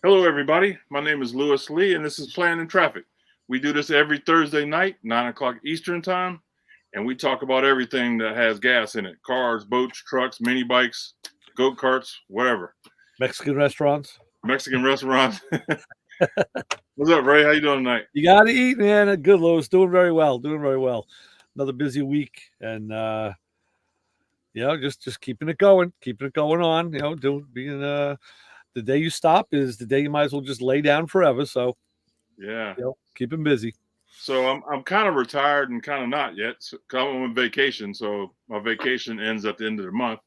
Hello, everybody. My name is Lewis Lee, and this is Planning Traffic. We do this every Thursday night, 9 o'clock Eastern Time, and we talk about everything that has gas in it: cars, boats, trucks, mini bikes, go karts, whatever. Mexican restaurants. Mexican restaurants. What's up, Ray? How you doing tonight? You got to eat, man. Good, Louis. Doing very well. Doing very well. Another busy week, and just keeping it going on. Being the day you stop is the day you might as well just lay down forever. So Yeah. Keep him busy. So I'm kind of retired and kind of not yet. So, 'cause I'm on vacation, so my vacation ends at the end of the month.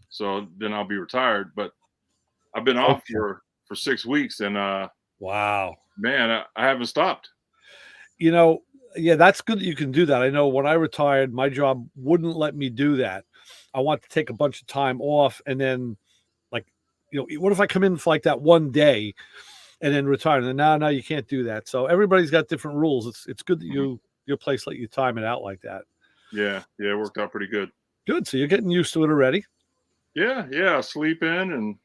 So then I'll be retired. But I've been off for 6 weeks, and Wow. man, I haven't stopped. Yeah, that's good that you can do that. I know when I retired, my job wouldn't let me do that. I want to take a bunch of time off, and then, like, what if I come in for like that one day and then retire? And then no, you can't do that. So everybody's got different rules. It's good that your place let you time it out like that. Yeah, it worked out pretty good. Good. So you're getting used to it already. Yeah, I sleep in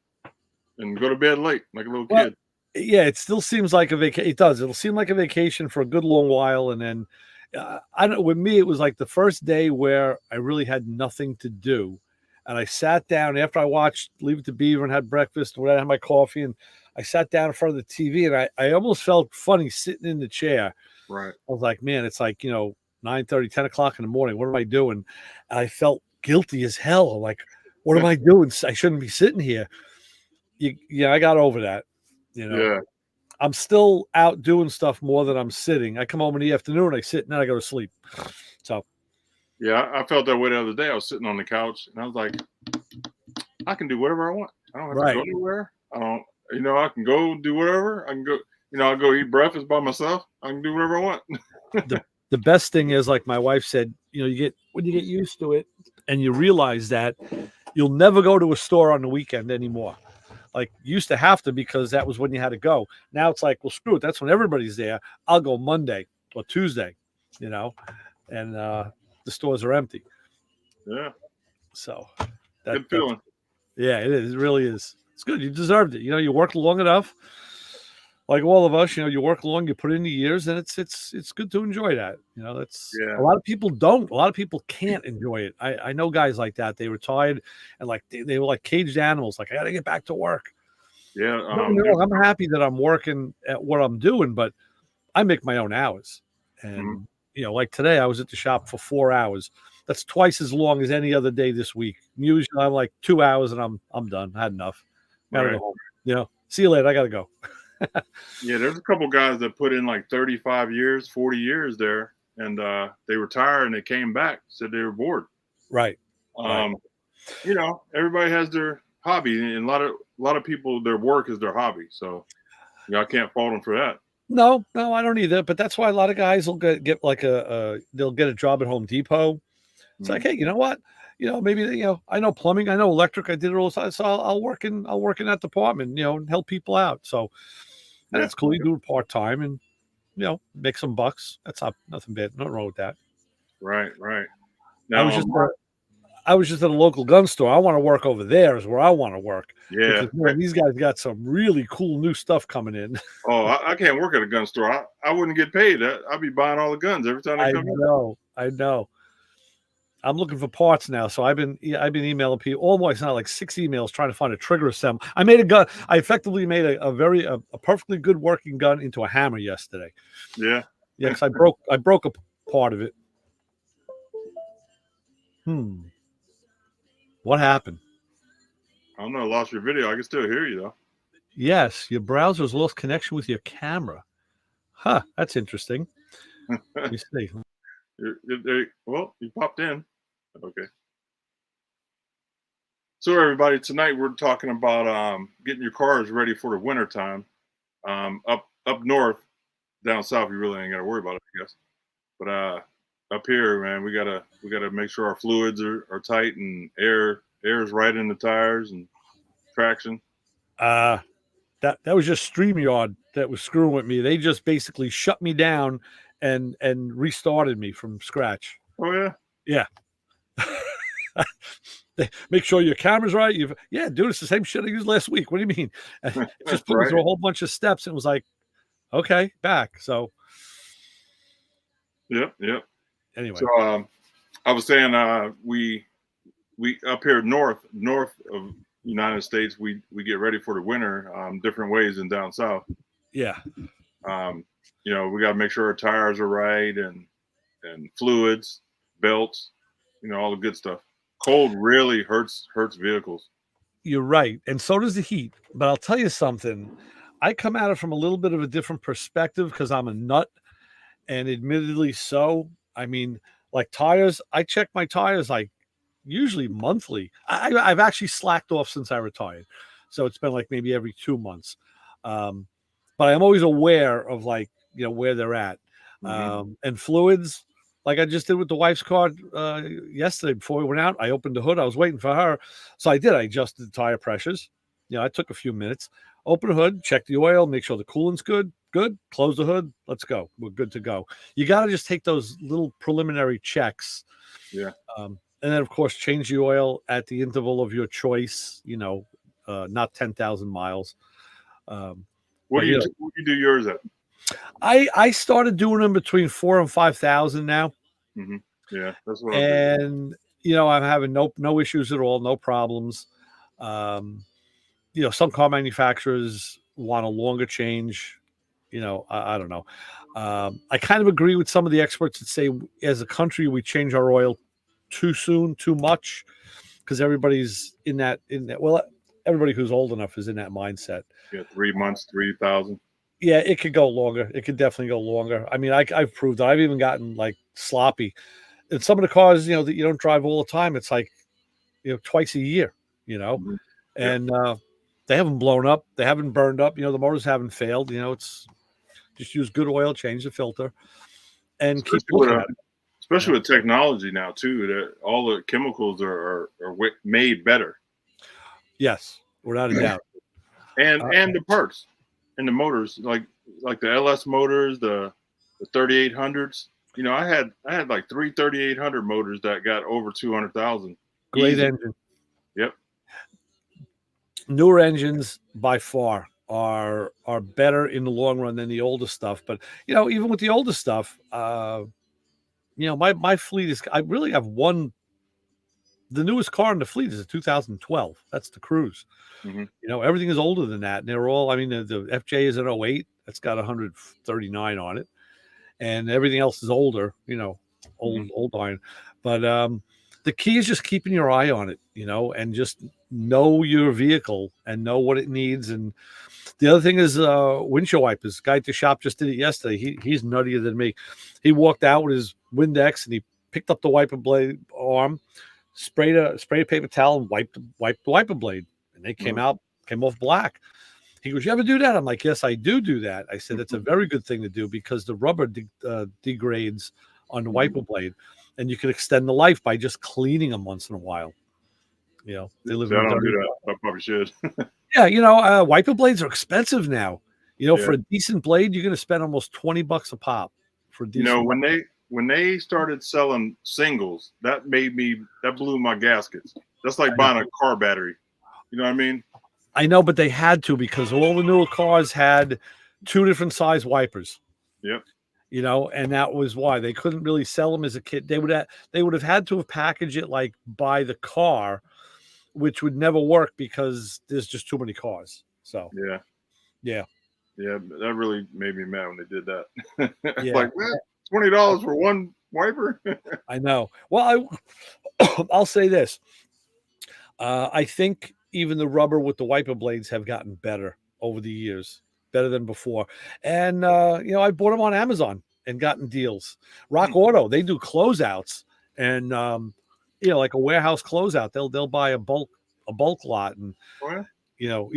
and go to bed late like a little kid. Yeah, it still seems like a vacation. It does. It'll seem like a vacation for a good long while, and then I don't know. With me, it was like the first day where I really had nothing to do, and I sat down after I watched Leave It to Beaver and had breakfast and I had my coffee, and I sat down in front of the TV, and I almost felt funny sitting in the chair. Right. I was like, man, it's like 9:30, 10 o'clock in the morning. What am I doing? And I felt guilty as hell. I'm like, what am I doing? I shouldn't be sitting here. I got over that. Yeah. I'm still out doing stuff more than I'm sitting. I come home in the afternoon, I sit, and then I go to sleep. So, yeah, I felt that way the other day. I was sitting on the couch, and I was like, I can do whatever I want. I don't have to go anywhere. I can go do whatever. I can go, I'll go eat breakfast by myself. I can do whatever I want. the best thing is, like my wife said, when you get used to it and you realize that you'll never go to a store on the weekend anymore. Like you used to have to, because that was when you had to go. Now it's like, well, screw it. That's when everybody's there. I'll go Monday or Tuesday, and the stores are empty. Yeah. So good feeling. Yeah, it is. It really is. It's good. You deserved it. You worked long enough. Like all of us, you work long, you put in the years, and it's good to enjoy that. A lot of people don't. A lot of people can't enjoy it. I know guys like that. They retired and like they were like caged animals. Like, I got to get back to work. Yeah, I'm happy that I'm working at what I'm doing, but I make my own hours. And like today, I was at the shop for 4 hours. That's twice as long as any other day this week. Usually, I'm like 2 hours and I'm done. I had enough. Gotta go home. See you later. I gotta go. Yeah, there's a couple guys that put in like 35 years, 40 years there, and they retired and they came back, said they were bored. Right. Everybody has their hobby, and a lot of people, their work is their hobby. So, I can't fault them for that. No, I don't either. But that's why a lot of guys will get like they'll get a job at Home Depot. It's like, hey, you know what? Maybe I know plumbing, I know electric. I did it all the time, so I'll work in that department, and help people out. So that's cool. You do it part time and make some bucks. That's nothing bad. Nothing wrong with that. Right. Now, I was just at a local gun store. I want to work over there is where I want to work. Yeah. Because, man, these guys got some really cool new stuff coming in. Oh, I can't work at a gun store. I wouldn't get paid. I'd be buying all the guns every time they come in. I know. I'm looking for parts now, so I've been emailing people. Almost not like 6 emails trying to find a trigger assembly. I made a gun. I effectively made a perfectly good working gun into a hammer yesterday. Yeah. Yeah, because I broke a part of it. What happened? I don't know. I lost your video. I can still hear you though. Yes, your browser's lost connection with your camera. Huh, that's interesting. Let me see. You popped in. Okay. So everybody, tonight we're talking about getting your cars ready for the winter time. Up north, down south, you really ain't got to worry about it, I guess. But up here, man, we gotta make sure our fluids are tight and air is right in the tires and traction. That was just StreamYard that was screwing with me. They just basically shut me down and restarted me from scratch. Oh yeah. Yeah. They make sure your camera's right. Yeah, dude, it's the same shit I used last week. What do you mean? And it just put me Right. through a whole bunch of steps. And it was like, okay, back. So Yep. Yep. anyway, So I was saying we up here north of United States we get ready for the winter different ways than down south. yeah, You know, we got to make sure our tires are right and fluids, belts, you know, all the good stuff. Cold really hurts vehicles. you're right. And so does the heat. But I'll tell you something. I come at it from a little bit of a different perspective because I'm a nut. And admittedly so. I mean, like tires, I check my tires like usually monthly. I've actually slacked off since I retired. So it's been like maybe every 2 months. Um, but I'm always aware of like, where they're at. And fluids, like I just did with the wife's car yesterday before we went out. I opened the hood. I was waiting for her. So I did. I adjusted the tire pressures. I took a few minutes. Open the hood, check the oil, make sure the coolant's good. Good. Close the hood. Let's go. We're good to go. You got to just take those little preliminary checks. Yeah. And then, of course, change the oil at the interval of your choice, not 10,000 miles. What do you do yours at? I started doing them between 4,000 and 5,000 now. Mm-hmm. Yeah, that's what And, I'm having no issues at all, no problems. Some car manufacturers want a longer change. I don't know. I kind of agree with some of the experts that say as a country, we change our oil too soon, too much, because everybody's in that. Well, everybody who's old enough is in that mindset. Yeah, 3 months, 3,000. Yeah, it could go longer. It could definitely go longer. I mean, I've proved it. I've even gotten like sloppy. And some of the cars, that you don't drive all the time, it's like, twice a year, Mm-hmm. and they haven't blown up. They haven't burned up. The motors haven't failed. It's just use good oil, change the filter, and keep looking at it. Especially with technology now too, that all the chemicals are made better. Yes, without a doubt. And the parts and the motors, like the LS motors, the 3800s. I had like 3 3800 motors that got over 200,000. Great engine. Yep. Newer engines by far are better in the long run than the older stuff. But even with the older stuff, my fleet is. I really have one. The newest car in the fleet is a 2012. That's the Cruise. Mm-hmm. Everything is older than that, and they're all. I mean, the FJ is an 08. That's got 139 on it, and everything else is older. Old iron. But the key is just keeping your eye on it, and just know your vehicle and know what it needs. And the other thing is windshield wipers. Guy at the shop just did it yesterday. He's nuttier than me. He walked out with his Windex and he picked up the wiper blade arm, sprayed a paper towel and wiped the wiper blade, and they came off black. He goes, "You ever do that?" I'm like, "Yes, I do that." I said, "It's a very good thing to do because the rubber degrades on the wiper blade, and you can extend the life by just cleaning them once in a while." They live. I don't do that. I probably should. Yeah, wiper blades are expensive now. For a decent blade, you're going to spend almost $20 a pop for a decent. When they started selling singles, that blew my gaskets. That's like buying a car battery. You know what I mean? I know, but they had to because all the newer cars had 2 different size wipers. Yep. And that was why they couldn't really sell them as a kit. They would have had to have packaged it like by the car, which would never work because there's just too many cars. So yeah, that really made me mad when they did that. Yeah. Like, $20 for one wiper. I know. Well, I'll say this. I think even the rubber with the wiper blades have gotten better over the years, better than before. And I bought them on Amazon and gotten deals. Rock Auto, they do closeouts, and like a warehouse closeout. They'll buy a bulk lot, and now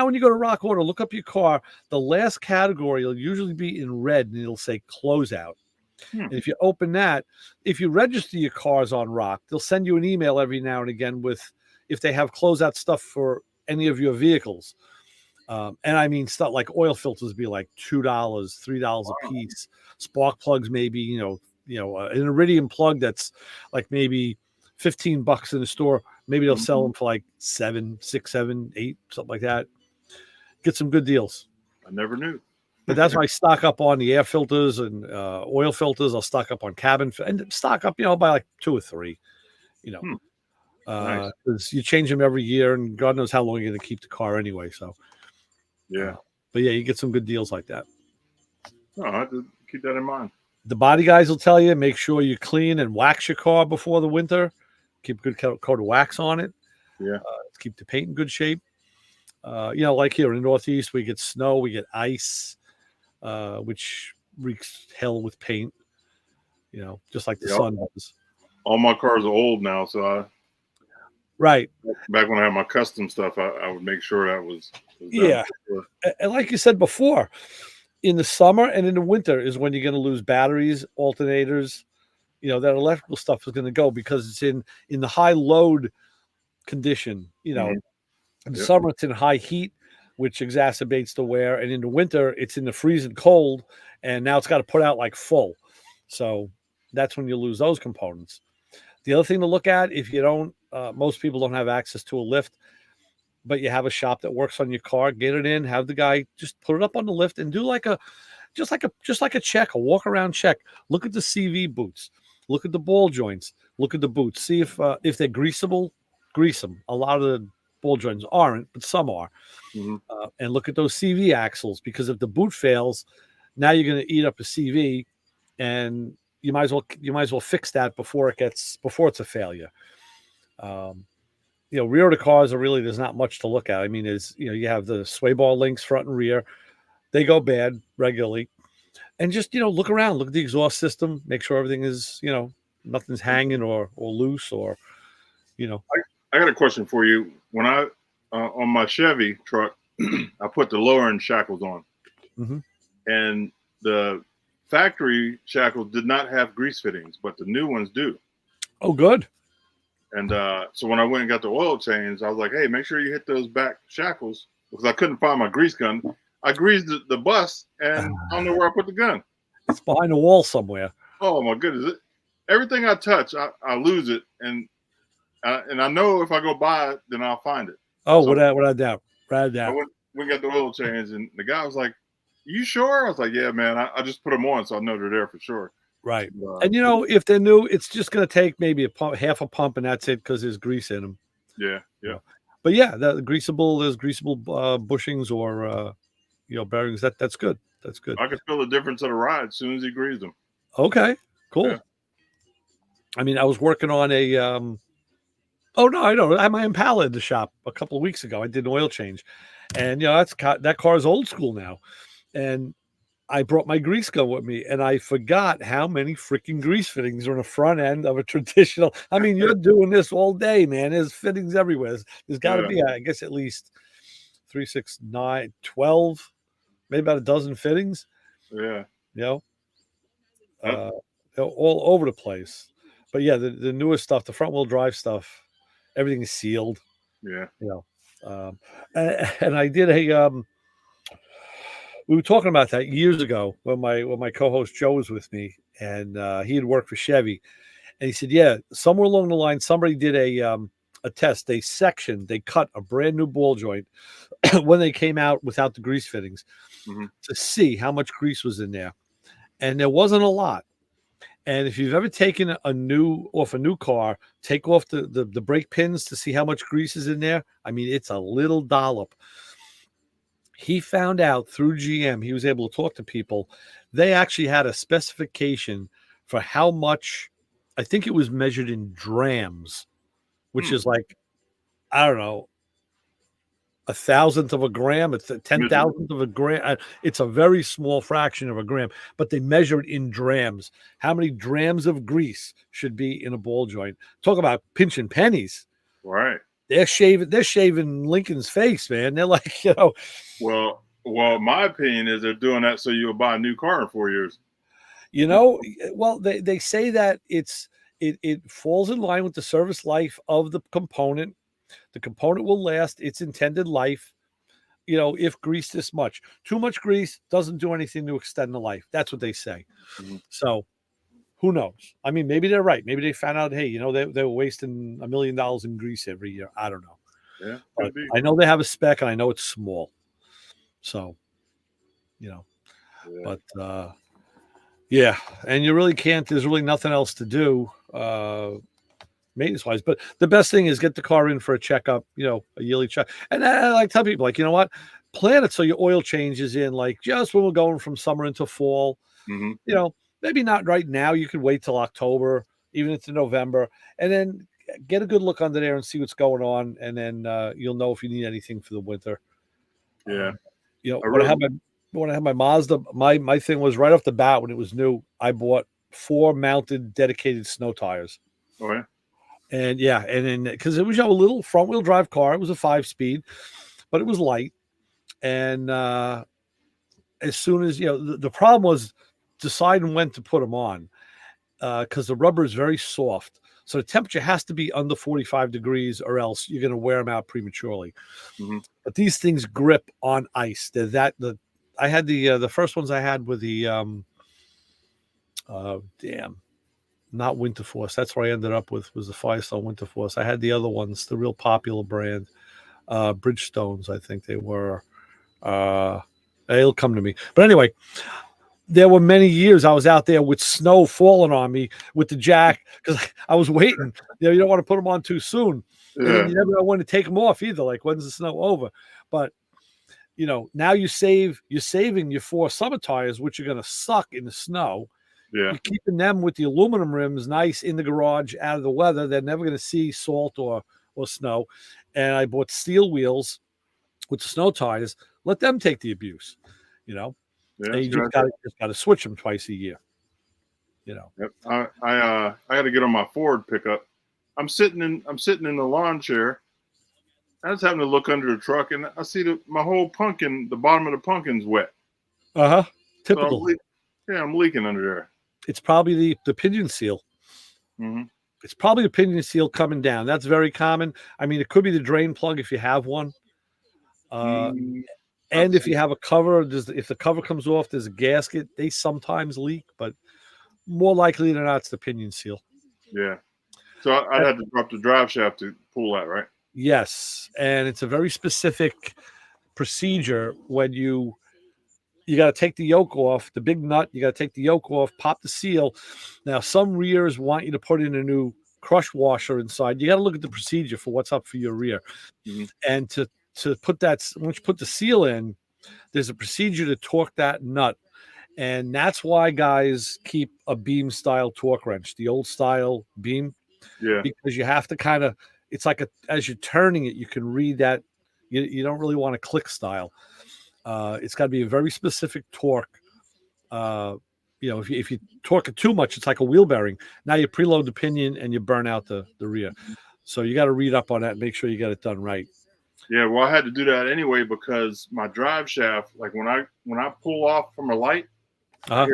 when you go to Rock Auto, look up your car. The last category will usually be in red, and it'll say closeout. And if you open that, if you register your cars on Rock, they'll send you an email every now and again with if they have closeout stuff for any of your vehicles. And I mean stuff like oil filters be like $2, $3 a piece. Spark plugs maybe, an iridium plug that's like maybe $15 in the store. Maybe they'll sell Mhm. them for like 7, 6, 7, 8, something like that. Get some good deals. I never knew. But that's why I stock up on the air filters and oil filters. I'll stock up on and stock up, by like 2 or 3, Hmm. Nice. because you change them every year, and God knows how long you're going to keep the car anyway. So, Yeah. but yeah, you get some good deals like that. No, I have to keep that in mind. The body guys will tell you, make sure you clean and wax your car before the winter. Keep a good coat of wax on it. Yeah. Keep the paint in good shape. Like here in the Northeast, we get snow, we get ice, which wreaks hell with paint. Just like the Yep. sun does. All my cars are old now, so Right. back when I had my custom stuff, I would make sure that was done Yeah. for sure. And like you said before, in the summer and in the winter is when you're going to lose batteries, alternators. That electrical stuff is going to go because it's in the high load condition. Mhm. In the Yep. summer it's in high heat, which exacerbates the wear, and in the winter it's in the freezing cold, and now it's got to put out like full. So that's when you lose those components. The other thing to look at, if you don't, most people don't have access to a lift, but you have a shop that works on your car, get it in, have the guy just put it up on the lift and do just like a check, a walk around check. Look at the CV boots, look at the ball joints, look at the boots, see if they're greasable, grease them. A lot of the ball joints aren't, but some are. Mhm. And look at those CV axles, because if the boot fails, now you're going to eat up a CV, and you might as well fix that before it's a failure. Rear of the cars are really, there's not much to look at. I mean, you have the sway bar links front and rear. They go bad regularly. And just, look around, look at the exhaust system, make sure everything is, nothing's hanging or loose or. I got a question for you. When I on my Chevy truck, I put the lower end shackles on, Mhm. and the factory shackles did not have grease fittings, but the new ones do. Oh, good. And so when I went and got the oil change, I was like, "Hey, make sure you hit those back shackles," because I couldn't find my grease gun. I greased the bus, and I don't know where I put the gun. It's behind a wall somewhere. Oh my goodness! Everything I touch, I lose it, and I know if I go by it, then I'll find it. Oh, So without doubt. Without I doubt. we got the oil change, and the guy was like, "You sure?" I was like, "Yeah, man. I just put them on, so I know they're there for sure." Right. Uh, And if they're new, it's just going to take maybe a pump, half a pump, and that's it, because there's grease in them. yeah, yeah, But yeah, there's greasable bushings or bearings. That's good. That's good. I could feel the difference of the ride as soon as he greased them. Okay, cool. Yeah. I mean, I was working on a. Oh no, I don't. I had my Impala in the shop a couple of weeks ago. I did an oil change, and that car is old school now, and I brought my grease gun with me, and I forgot how many freaking grease fittings are on the front end of a traditional. I mean, you're doing this all day, man. There's fittings everywhere. There's got to Yeah. be, I guess, at least 3, 6, 9, 12, maybe about a dozen fittings. Yeah. You know, That- all over the place. But yeah, the newest stuff, the front wheel drive stuff, everything is sealed. yeah. And I did we were talking about that years ago when my co-host Joe was with me, and he had worked for Chevy, and he said, yeah, somewhere along the line somebody did a test. They cut a brand new ball joint when they came out without the grease fittings, Mhm. to see how much grease was in there, and there wasn't a lot. And if you've ever taken a new car, take off the brake pins to see how much grease is in there. I mean, it's a little dollop. He found out through GM, he was able to talk to people. They actually had a specification for how much, I think it was measured in drams, which Hmm. is like, I don't know, 1,000th of a gram. It's a 10,000th of a gram. It's a very small fraction of a gram, but they measure it in drams. How many drams of grease should be in a ball joint? Talk about pinching pennies. Right. They're shaving Lincoln's face, man. They're like, Well, my opinion is they're doing that so you'll buy a new car in 4 years. Well, they say that it falls in line with the service life of the component. The component will last its intended life, if greased this much. Too much grease doesn't do anything to extend the life. That's what they say. Mhm. So Who knows? I mean, maybe they're right. Maybe they found out, hey, they were wasting $1 million in grease every year. I don't know. Yeah, But could be. I know they have a spec, and I know it's small. So, Yeah. but yeah, and you really can't. There's really nothing else to do, maintenance wise. But the best thing is get the car in for a checkup. A yearly check. And I like tell people, like, you know what, plan it so your oil changes in like just when we're going from summer into fall. hmm Maybe not right now. You could wait till October, even into November, and then get a good look under there and see what's going on, and then you'll know if you need anything for the winter. Yeah. When I had my Mazda, my thing was right off the bat when it was new. I bought 4 mounted dedicated snow tires. Oh yeah. And then because it was a little front wheel drive car, it was a 5-speed, but it was light. And as soon as the problem was deciding when to put them on, because the rubber is very soft, so the temperature has to be under 45 degrees, or else you're going to wear them out prematurely. hmm But these things grip on ice. I had the first ones I had with the not Winterforce. That's where I ended up with, was the Firestone Winterforce. I had the other ones, the real popular brand, Bridgestones, I think they were. It'll come to me. But anyway, there were many years I was out there with snow falling on me with the jack because I was waiting. You don't want to put them on too soon. And then you never know when to take them off either. Like, when's the snow over? But now you're saving your 4 summer tires, which are going to suck in the snow. Yeah. You're keeping them with the aluminum rims nice in the garage out of the weather. They're never going to see salt or snow. And I bought steel wheels with the snow tires. Let them take the abuse, Yeah, and you just got to switch them twice a year. Yep. I got to get on my Ford pickup. I'm sitting in the lawn chair. I was having to look under the truck, and I see my whole pumpkin, the bottom of the pumpkin's wet. Typical. So I'm leaking under there. It's probably the pinion seal. Mm-hmm. It's probably the pinion seal coming down. That's very common. I mean, it could be the drain plug if you have one. And if you have a cover, if the cover comes off, there's a gasket. They sometimes leak, but more likely than not, it's the pinion seal. Yeah. So I'd have to drop the drive shaft to pull that, right? Yes, and it's a very specific procedure when you got to take the yoke off, the big nut. You got to take the yoke off, pop the seal. Now, some rears want you to put in a new crush washer inside. You got to look at the procedure for what's up for your rear, and to put that, once you put the seal in, there's a procedure to torque that nut. And that's why guys keep a beam style torque wrench, the old style beam. Yeah. Because you have to kind of, it's like as you're turning it, you can read that. You don't really want a click style. It's got to be a very specific torque. If you torque it too much, it's like a wheel bearing. Now you preload the pinion and you burn out the rear. So you got to read up on that and make sure you get it done right. Yeah, well, I had to do that anyway because my drive shaft, like when I pull off from a light, I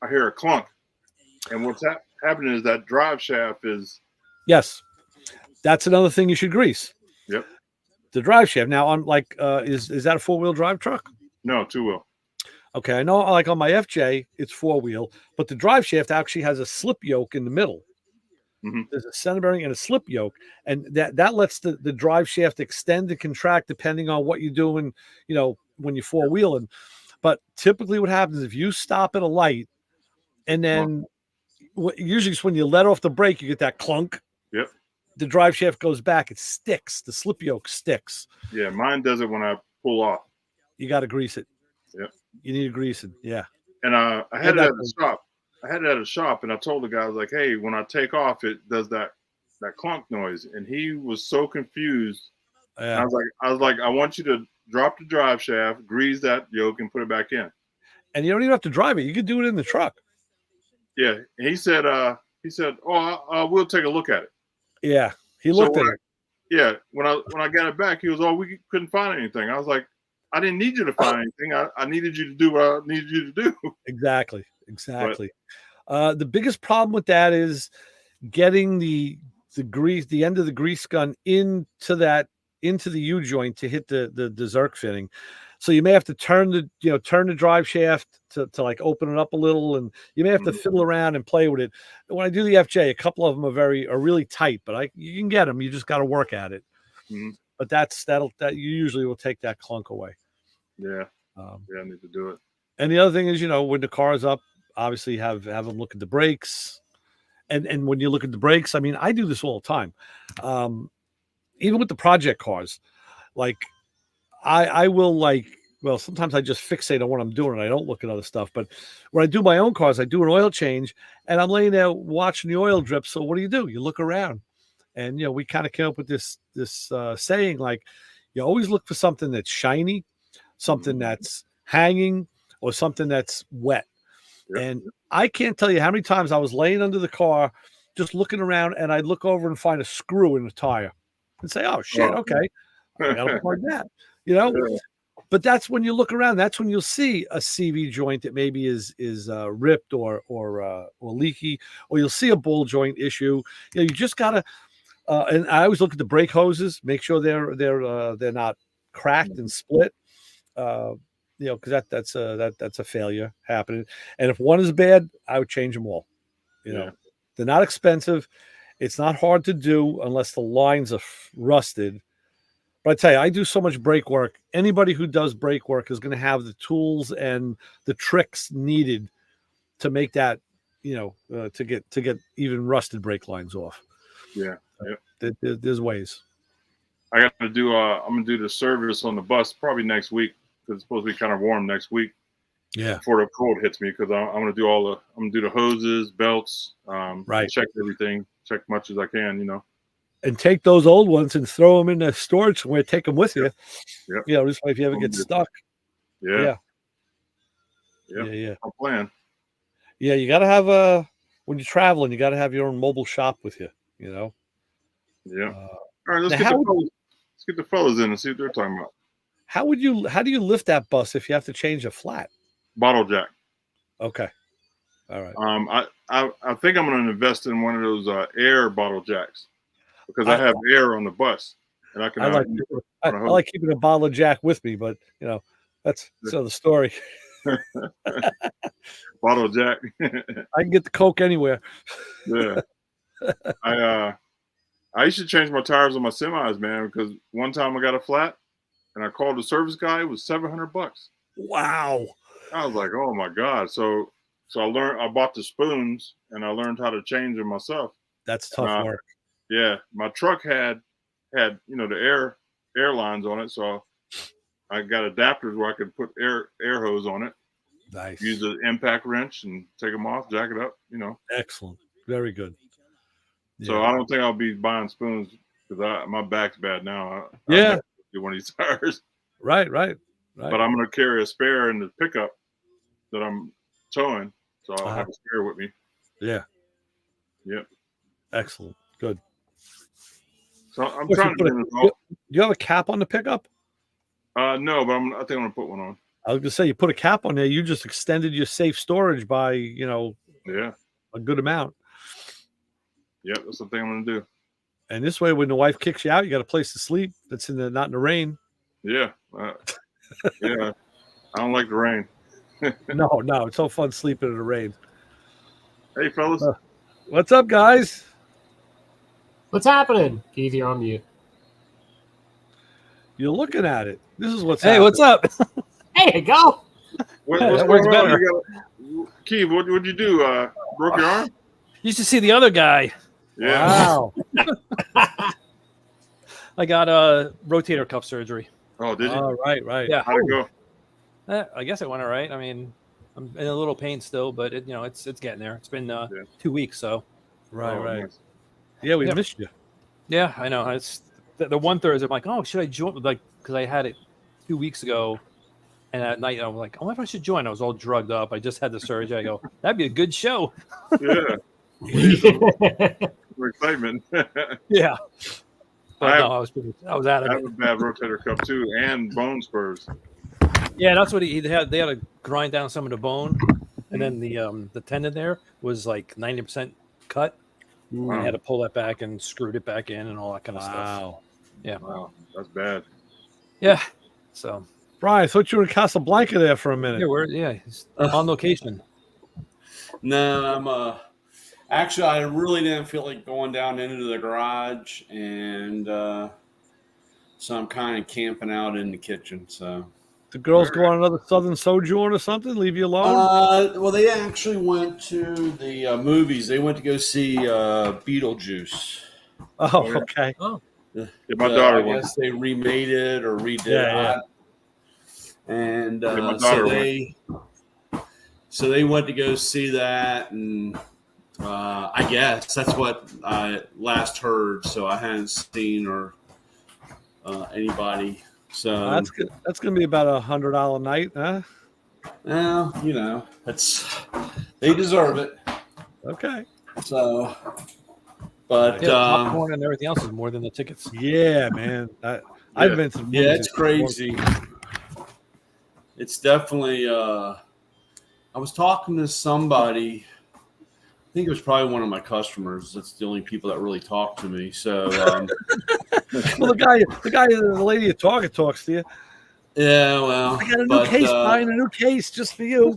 hear a clunk, and what's happening is that drive shaft is. Yes, that's another thing you should grease. Yep. The drive shaft. Now, on is that a 4-wheel drive truck? No, 2-wheel. Okay, I know. Like on my FJ, it's 4-wheel, but the drive shaft actually has a slip yoke in the middle. Mm-hmm. There's a center bearing and a slip yoke, and that lets the drive shaft extend and contract depending on what you're doing, when you're 4-wheeling. But typically what happens if you stop at a light and then usually it's when you let off the brake, you get that clunk. Yep. The drive shaft goes back. It sticks. The slip yoke sticks. Yeah, mine does it when I pull off. You got to grease it. Yep. You need to grease it. Yeah. And I had it at the shop. And I told the guy, I was like, hey, when I take off, it does that clunk noise. And he was so confused. Yeah. I was like, I want you to drop the drive shaft, grease that yoke, and put it back in. And you don't even have to drive it. You could do it in the truck. Yeah. And he said, oh, we'll take a look at it. Yeah. He looked at it. Yeah. When I got it back, he was, we couldn't find anything. I was like, I didn't need you to find anything. I needed you to do what I needed you to do. Exactly. The biggest problem with that is getting the grease, the end of the grease gun into the U joint to hit the Zerk fitting. So you may have to turn the drive shaft to like open it up a little, and you may have to fiddle around and play with it. When I do the FJ, a couple of them are really tight, but you can get them. You just got to work at it. Mhm. But that you usually will take that clunk away. Yeah. Um, Yeah, I need to do it. and the other thing is, when the car's up, obviously have them look at the brakes. And when you look at the brakes, I mean, I do this all the time. Even with the project cars, like I will well, sometimes I just fixate on what I'm doing and I don't look at other stuff. But when I do my own cars, I do an oil change and I'm laying there watching the oil drip. So what do? You look around. And we kind of came up with this saying, like, you always look for something that's shiny, something that's hanging, or something that's wet. Yep. And I can't tell you how many times I was laying under the car, just looking around, and I'd look over and find a screw in the tire, and say, "Oh shit, okay, I gotta plug that." Yeah. But that's when you look around. That's when you'll see a CV joint that maybe is ripped or leaky, or you'll see a ball joint issue. You just gotta. And I always look at the brake hoses, make sure they're not cracked and split. Because that's a failure happening. And if one is bad, I would change them all. Yeah. They're not expensive. It's not hard to do unless the lines are rusted. But I tell you, I do so much brake work. Anybody who does brake work is going to have the tools and the tricks needed to make that, to get even rusted brake lines off. Yeah. There's ways. I got to do. I'm gonna do the service on the bus probably next week because it's supposed to be kind of warm next week. Yeah. Before the cold hits me, because I'm gonna do I'm gonna do the hoses, belts, Right. check everything, check much as I can, And take those old ones and throw them in the storage somewhere. Take them with you. Yep. This way if you ever get stuck. Yeah. Yeah. I'll plan. Yeah, you got to have when you're traveling, you got to have your own mobile shop with you. Yeah. All right, now let's get the fellas in and see what they're talking about. How do you lift that bus if you have to change a flat? Bottle jack. Okay. All right. I think I'm going to invest in one of those air bottle jacks because I have air on the bus, and I can. I like keeping a bottle of jack with me, but that's the story. Bottle jack. I can get the Coke anywhere. Yeah. I used to change my tires on my semis, man, because one time I got a flat and I called the service guy. It was $700. Wow. I was like, oh my God. So I bought the spoons and I learned how to change them myself. That's tough work. Yeah. My truck had the air lines on it. So I got adapters where I could put air hose on it. Nice. Use the impact wrench and take them off, jack it up, Excellent. Very good. So I don't think I'll be buying spoons because my back's bad now. Yeah. Do one of these tires. Right. But I'm going to carry a spare in the pickup that I'm towing, so I'll have a spare with me. Yeah. Yep. Excellent. Good. So I'm trying to do Do you have a cap on the pickup? No, but I think I'm going to put one on. I was going to say, you put a cap on there, you just extended your safe storage by, a good amount. Yep, that's the thing I'm going to do. And this way, when the wife kicks you out, you got a place to sleep that's not in the rain. Yeah. Yeah. I don't like the rain. No, it's so fun sleeping in the rain. Hey, fellas. What's up, guys? What's happening? Keith, you're on mute. You're looking at it. This is what's Hey, happening. what's up? There you go. What's that works going on? better. Keith, what'd you do? Broke your arm? You should see the other guy. Yeah. Wow. I got a rotator cuff surgery. Oh, did you? Oh, right. Yeah. How'd it go? I guess it went all right. I mean, I'm in a little pain still, but it's getting there. It's been 2 weeks, so. Right. Nice. Yeah, we missed you. Yeah, I know. It's the one Thursday. I'm like, oh, should I join? Like, because I had it 2 weeks ago, and at night I was like, I wonder if I should join. I was all drugged up. I just had the surgery. I go, that'd be a good show. Yeah. For excitement. Yeah. But I was out of I it. have a bad rotator cuff too, and bone spurs. Yeah, that's what he had. They had to grind down some of the bone, and then the tendon there was like 90% cut. Wow. I had to pull that back and screwed it back in and all that kind of stuff. Wow. Yeah. Wow, that's bad. Yeah. So Brian, I thought you were in Casablanca there for a minute. He's on location. No, I'm actually I really didn't feel like going down into the garage, and so I'm kind of camping out in the kitchen. So The girls go on another Southern Sojourn or something? Leave you alone? well, they actually went to the movies. They went to go see Beetlejuice. Oh, okay. Yeah, my daughter I went. guess they remade it or redid Yeah, it. And my daughter so they went to go see that, and I guess that's what I last heard. So I hadn't seen or anybody. So That's good. That's going to be about $100 a night, huh? well, they deserve it. Okay. So, but Yeah, popcorn and everything else is more than the tickets. Yeah, man. I've been to the yeah, movies it's before. crazy. It's definitely. I was talking to somebody. I think it was probably one of my customers. That's the only people that really talk to me. So, Well, the lady at Target talks to you. yeah, well, I got a new case, Brian, a new case just for you.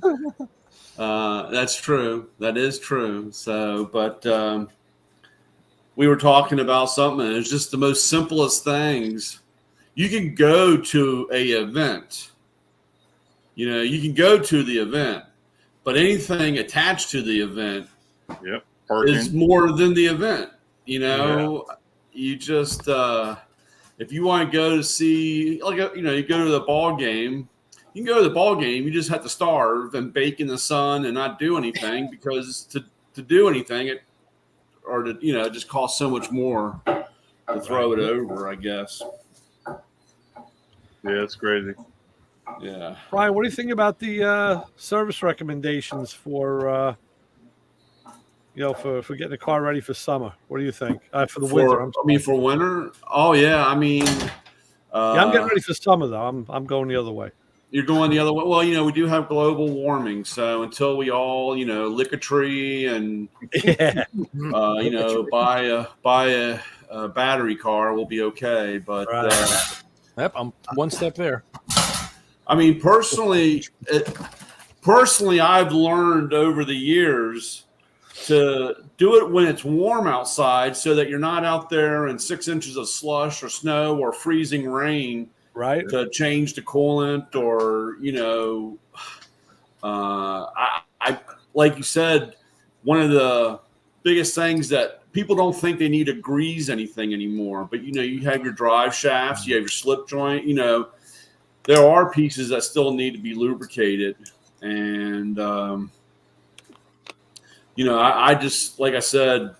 That's true. That is true. So, but we were talking about something. It's just the most simplest things. You can go to a event. You can go to the event, but anything attached to the event Yep. Parking. is more than the event. You just if you want to go to see, like, you go to the ball game. You can go to the ball game. You just have to starve and bake in the sun and not do anything because to do anything, it just costs so much more to throw it over. I guess. Yeah, it's crazy. Yeah. Brian, what do you think about the service recommendations for for getting a car ready for summer? What do you think? For the winter? For winter? Oh yeah. I'm getting ready for summer though. I'm going the other way. You're going the other way. Well, we do have global warming, so until we all, lick a tree and Yeah. buy a battery car, we'll be okay. But Right. Yep, I'm one step there. personally, I've learned over the years to do it when it's warm outside, so that you're not out there in 6 inches of slush or snow or freezing rain. Right. To change the coolant, or I like you said, one of the biggest things that people don't think they need to grease anything anymore. But you have your drive shafts, you have your slip joint. There are pieces that still need to be lubricated, and I just, like I said,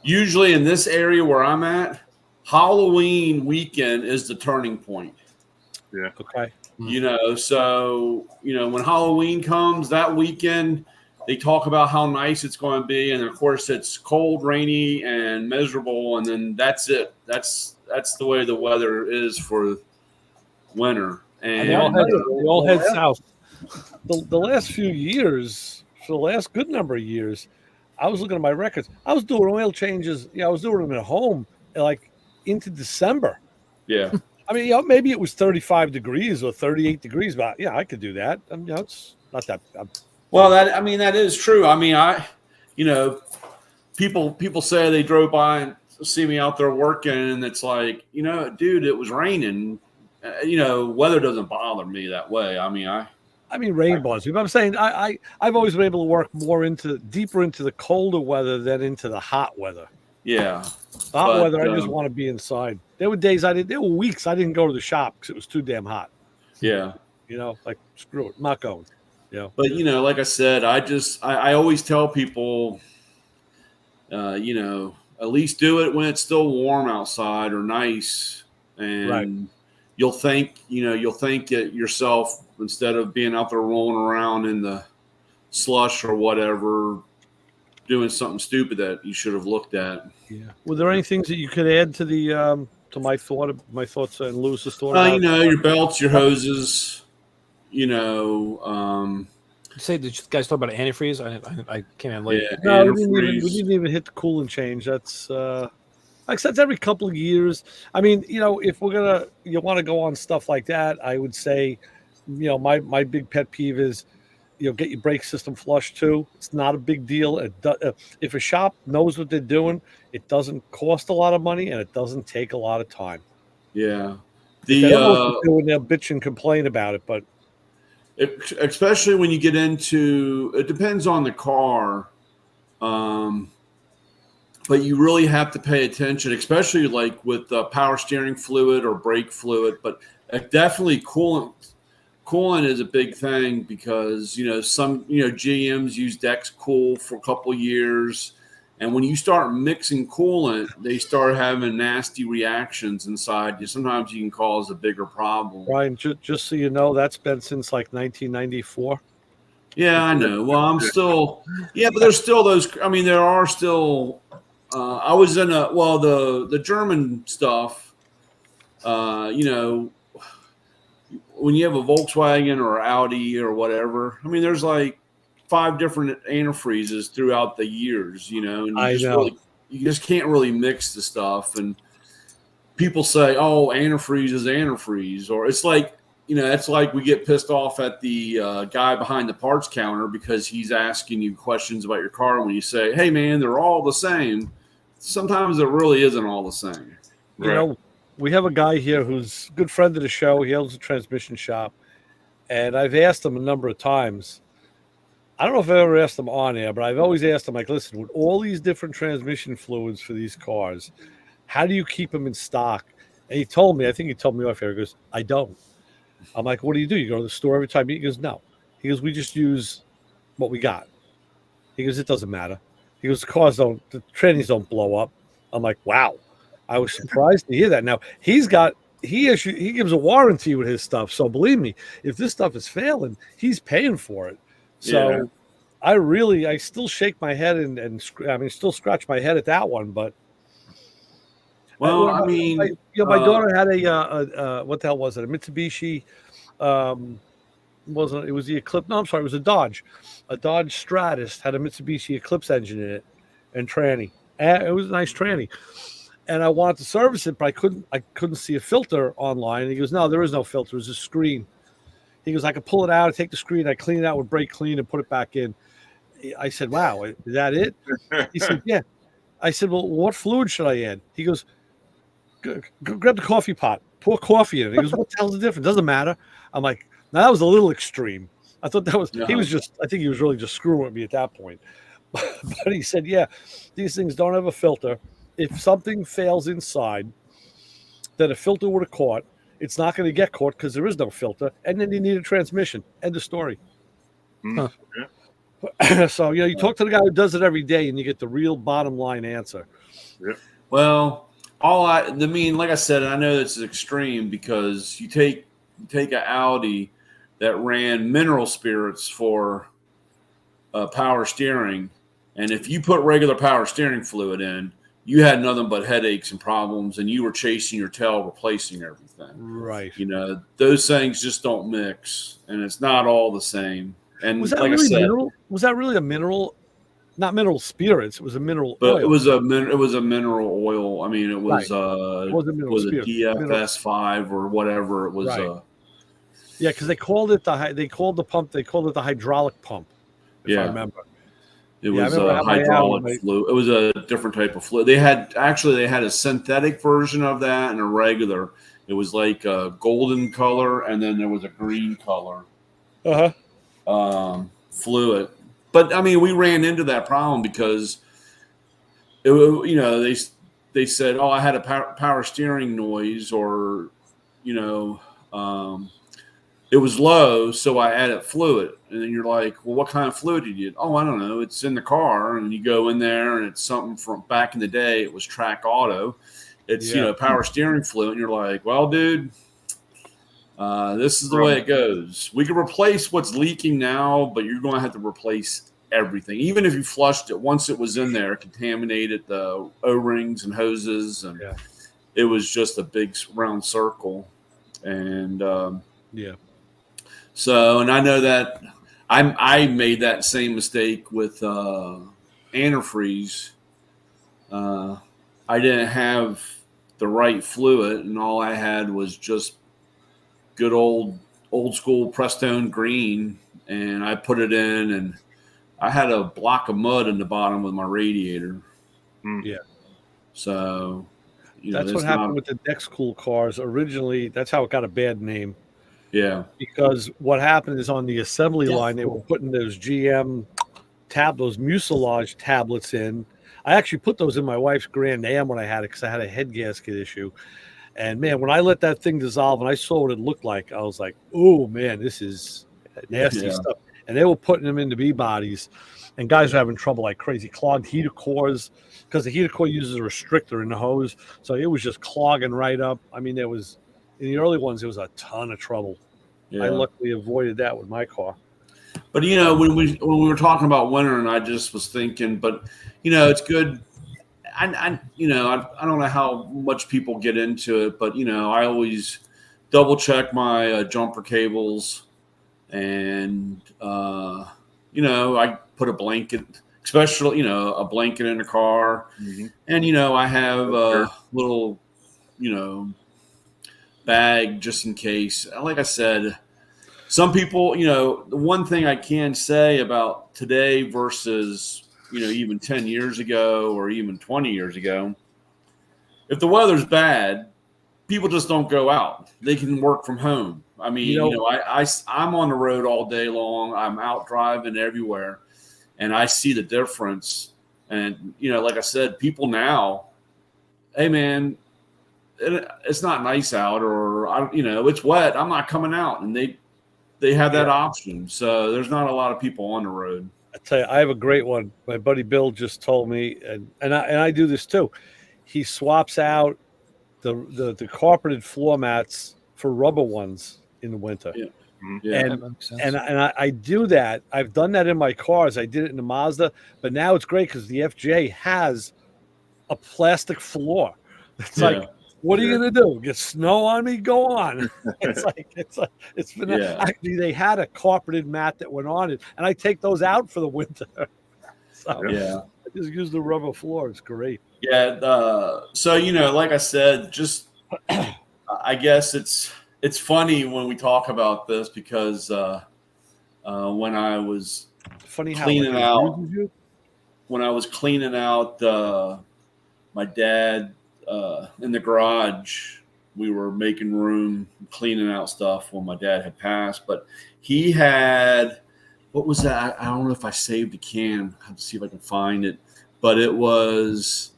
usually in this area where I'm at, Halloween weekend is the turning point. Yeah. Okay. So when Halloween comes that weekend, they talk about how nice it's going to be, and of course it's cold, rainy, and miserable, and then that's it. That's the way the weather is for winter. And They all head south. The last few years, for the last good number of years, I was looking at my records. I was doing oil changes. I was doing them at home, like into December. yeah. Maybe it was 35 degrees or 38 degrees, but I could do that. It's not that. Well, that is true. People say they drove by and see me out there working, and it's like, dude, it was raining. Weather doesn't bother me that way. Rain bothers me, but I'm saying I've always been able to work deeper into the colder weather than into the hot weather. Yeah. The hot weather, I just want to be inside. There were weeks I didn't go to the shop because it was too damn hot. Yeah. Like, screw it, I'm not going. But like I said, I always tell people, at least do it when it's still warm outside or nice, and Right. you'll think it yourself, instead of being out there rolling around in the slush or whatever, doing something stupid that you should have looked at. Yeah. Were there any things that you could add to the to my thoughts and Lewis's thought? Your belts, your hoses, Say, did you guys talk about antifreeze? I came in late. yeah, No, we antifreeze. didn't even hit the coolant change. That's except every couple of years. I mean, if you want to go on stuff like that, I would say, my big pet peeve is, get your brake system flushed too. It's not a big deal. If a shop knows what they're doing, it doesn't cost a lot of money and it doesn't take a lot of time. Yeah. If they don't know what they're doing, they'll bitch and complain about it, but especially when you get into, it depends on the car. But you really have to pay attention, especially like with power steering fluid or brake fluid. But definitely coolant. Coolant is a big thing because some GMs use Dex Cool for a couple of years, and when you start mixing coolant, they start having nasty reactions inside. Sometimes you can cause a bigger problem. Brian, just so you know, that's been since like 1994. Yeah, I know. Well, I'm still, but there's still those. I mean, there are still. I was in the German stuff. When you have a Volkswagen or Audi or whatever, I mean, there's like 5 different antifreezes throughout the years. And you just can't really mix the stuff. And people say, "Oh, antifreeze is antifreeze," or it's like. It's like we get pissed off at the guy behind the parts counter because he's asking you questions about your car when you say, "Hey, man, they're all the same." Sometimes it really isn't all the same. We have a guy here who's a good friend of the show. He owns a transmission shop, and I've asked him a number of times. I don't know if I've ever asked him on air, but I've always asked him, like, listen, with all these different transmission fluids for these cars, how do you keep them in stock? And he told me, I think he told me off air, he goes, "I don't." I'm like, "What do? You go to the store every time?" He goes, "No." He goes, "We just use what we got." He goes, "It doesn't matter." He goes, the trannies don't blow up. I'm like, wow. I was surprised to hear that. Now he gives a warranty with his stuff. So believe me, if this stuff is failing, he's paying for it. So I still shake my head and still scratch my head at that one. But my daughter had a what the hell was it? A Mitsubishi. It was the Eclipse? No, I'm sorry, it was a Dodge. A Dodge Stratus had a Mitsubishi Eclipse engine in it and tranny. And it was a nice tranny. And I wanted to service it, but I couldn't see a filter online. And he goes, "No, there is no filter. It's a screen." He goes, "I could pull it out, take the screen, I clean it out with brake clean and put it back in." I said, "Wow, is that it?" He said, "Yeah." I said, "Well, what fluid should I add?" He goes, Go grab the coffee pot, pour coffee in it. He goes, "What the hell's the difference? Doesn't matter." I'm like, now that was a little extreme. I thought that was, I think he was really just screwing with me at that point. But he said, "Yeah, these things don't have a filter. If something fails inside that a filter would have caught, it's not going to get caught because there is no filter. And then you need a transmission." End of story. Huh. So, you talk to the guy who does it every day and you get the real bottom line answer. Yeah. Well, like I said, I know this is extreme because you take an Audi that ran mineral spirits for power steering, and if you put regular power steering fluid in, you had nothing but headaches and problems, and you were chasing your tail replacing everything. Right. Those things just don't mix, and it's not all the same. And was that like really I said, mineral? Was that really a mineral? Not mineral spirits. It was a mineral but oil. it was a mineral oil. I mean, it was It wasn't mineral was a spirit. DFS5 or whatever it was. Right. Yeah, because they called it the hydraulic pump. If I remember. It was a hydraulic fluid. It was a different type of fluid. They had a synthetic version of that and a regular. It was like a golden color, and then there was a green color fluid. But I mean, we ran into that problem because they said, "Oh, I had a power steering noise," or it was low, so I added fluid. And then you're like, "Well, what kind of fluid did you?" "Oh, I don't know. It's in the car." And you go in there, and it's something from back in the day. It was Track Auto. It's power steering fluid. And you're like, "Well, dude, this is the way it goes. We can replace what's leaking now, but you're going to have to replace everything. Even if you flushed it, once it was in there, contaminated the O-rings and hoses, and it was just a big round circle." And so, and I know that I made that same mistake with antifreeze. I didn't have the right fluid, and all I had was just good old school Prestone green, and I put it in, and I had a block of mud in the bottom with my radiator. Yeah. So, That's what happened with the Dexcool cars. Originally, that's how it got a bad name. Yeah. Because what happened is on the assembly line, they were putting those GM those mucilage tablets in. I actually put those in my wife's Grand Am when I had it because I had a head gasket issue. And man, when I let that thing dissolve and I saw what it looked like, I was like, oh man, this is nasty stuff. And they were putting them into B bodies, and guys were having trouble like crazy, clogged heater cores because the heater core uses a restrictor in the hose. So it was just clogging right up. I mean, in the early ones, there was a ton of trouble. Yeah. I luckily avoided that with my car. But when we were talking about winter, and I just was thinking, but it's good. I don't know how much people get into it, but I always double check my jumper cables, and I put a blanket, especially a blanket in the car, and I have a little bag just in case. Like I said, some people, the one thing I can say about today versus even 10 years ago or even 20 years ago, if the weather's bad, people just don't go out. They can work from home. I mean, I'm on the road all day long. I'm out driving everywhere, and I see the difference. And, like I said, people now, hey, man, it's not nice out, or, it's wet. I'm not coming out. And they have that option. So there's not a lot of people on the road. I tell you, I have a great one. My buddy Bill just told me, and I do this too. He swaps out the carpeted floor mats for rubber ones in the winter. Yeah. And I do that. I've done that in my cars. I did it in the Mazda, but now it's great because the FJ has a plastic floor. It's like, what are you gonna do? Get snow on me? Go on. It's been actually they had a carpeted mat that went on it, and I take those out for the winter. So I just use the rubber floor. It's great. Yeah. So like I said, just I guess it's funny when we talk about this because when I was cleaning out my dad in the garage, we were making room, cleaning out stuff when my dad had passed. But he had, what was that? I don't know if I saved a can. I have to see if I can find it. But it was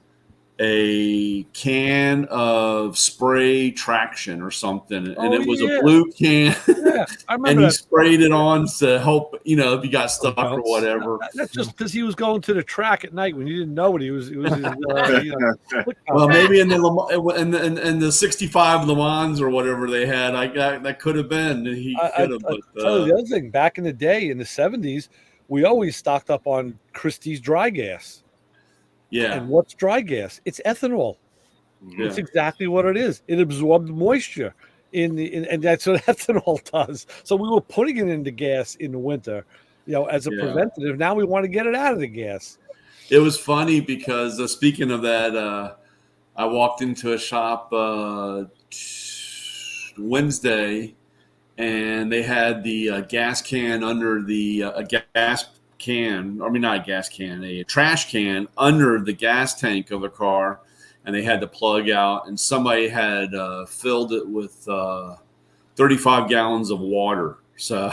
a can of spray traction or something, and it was a blue can. Yeah, I remember. And he sprayed it on to help, if you got stuck or whatever. That's just because he was going to the track at night when you didn't know what he was. It was well, maybe in the 65 Le Mans or whatever they had, that could have been. He could have. The other thing, back in the day in the 70s, we always stocked up on Christie's dry gas. Yeah. And what's dry gas? It's ethanol. Yeah. It's exactly what it is. It absorbed moisture and that's what ethanol does. So we were putting it into gas in the winter, as a preventative. Now we want to get it out of the gas. It was funny because speaking of that, I walked into a shop Wednesday, and they had the gas can under the gas can, I mean, not a gas can, a trash can under the gas tank of a car, and they had the plug out, and somebody had filled it with 35 gallons of water. So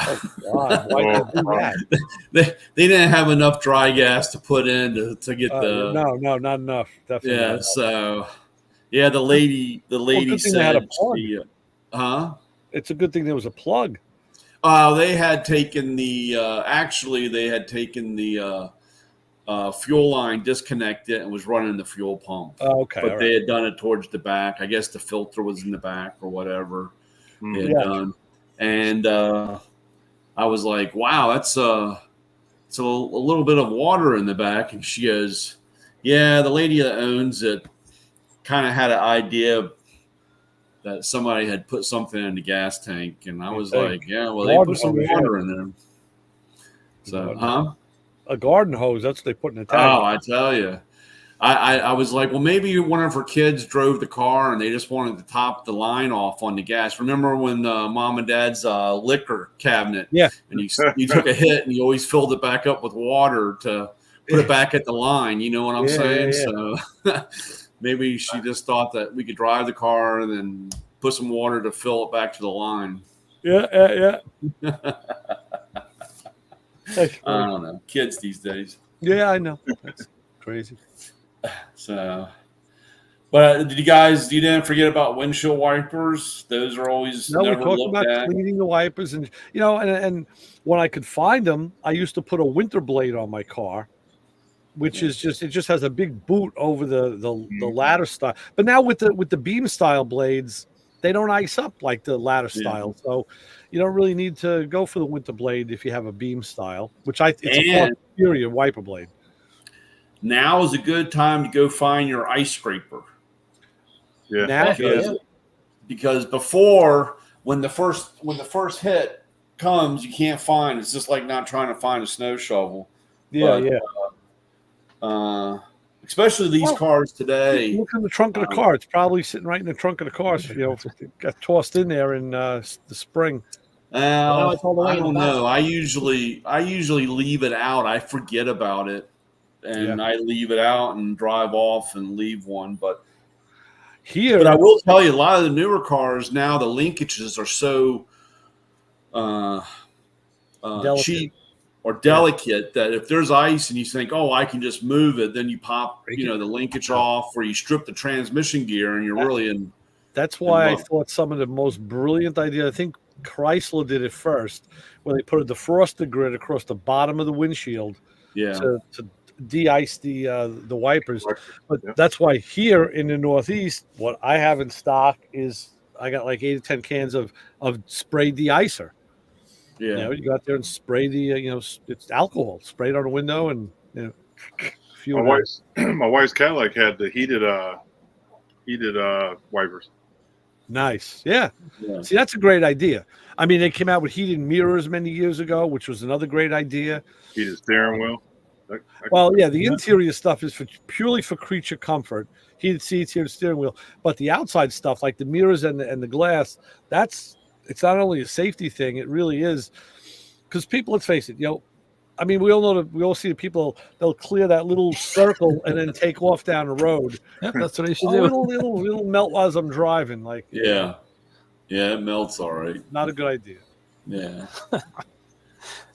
they didn't have enough dry gas to put in to get the no, not enough. Definitely. Yeah. Not enough. So yeah, the lady said, they had a plug. It's a good thing there was a plug. They had taken the fuel line, disconnected, and was running the fuel pump. Oh, okay. But they had done it towards the back. I guess the filter was in the back or whatever they had done. And I was like, wow, it's a little bit of water in the back. And she goes, yeah, the lady that owns it kind of had an idea that somebody had put something in the gas tank. And I was like, yeah, well, they put some water in there. So, a garden hose, that's what they put in the tank. Oh, I tell you. I was like, well, maybe one of her kids drove the car and they just wanted to top the line off on the gas. Remember when mom and dad's liquor cabinet? Yeah. And you took a hit and you always filled it back up with water to put it back at the line. You know what I'm saying? Yeah. So maybe she just thought that we could drive the car and then put some water to fill it back to the line. Yeah. I don't know. Kids these days. Yeah, I know. That's crazy. So, but you didn't forget about windshield wipers? Those are always No, we never talked looked about at. cleaning the wipers, and and when I could find them, I used to put a winter blade on my car, which is just has a big boot over the ladder style. But now with the beam style blades, they don't ice up like the ladder style, so you don't really need to go for the winter blade if you have a beam style, which it's a far superior wiper blade. Now is a good time to go find your ice scraper. Yeah. Now, Because before, when the first hit comes, you can't find. It's just like not trying to find a snow shovel. Especially these cars today. Look in the trunk of the car. It's probably sitting right in the trunk of the car. It got tossed in there in the spring. I it's all the way in don't the back. know. I usually leave it out. I forget about it, and I leave it out and drive off and leave one. But I will tell you, a lot of the newer cars now, the linkages are so cheap or delicate that if there's ice and you think, oh, I can just move it, then you pop, the linkage off, or you strip the transmission gear, and you're really in. That's why I thought some of the most brilliant idea. I think Chrysler did it first, where they put a defroster grid across the bottom of the windshield to de-ice the wipers. But that's why here in the Northeast, what I have in stock is I got like 8 or 10 cans of spray de-icer. Yeah, you go out there and spray the it's alcohol, spray it on the window, and my wife's Cadillac had the heated wipers. Nice. Yeah. See, that's a great idea. I mean, they came out with heated mirrors many years ago, which was another great idea. Heated steering wheel. The interior stuff is purely for creature comfort. Heated seats, heated steering wheel. But the outside stuff, like the mirrors and the glass, it's not only a safety thing, it really is. Because people, let's face it, I mean, we all see the people, they'll clear that little circle and then take off down the road. Yep, that's what I should do. It'll melt as I'm driving. it melts all right. Not a good idea. Yeah.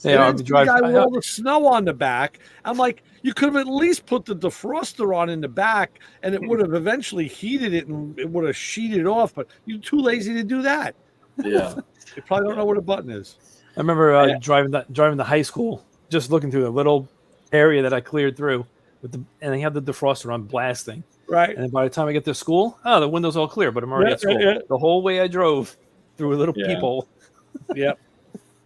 I'll be driving with all the snow on the back. I'm like, you could have at least put the defroster on in the back, and it would have eventually heated it and it would have sheeted off. But you're too lazy to do that. Yeah. You probably don't know what a button is. I remember driving to high school, just looking through the little area that I cleared through and they have the defroster on blasting. Right. And then by the time I get to school, the window's all clear, but I'm already at school. The whole way I drove through a little peephole. Yep.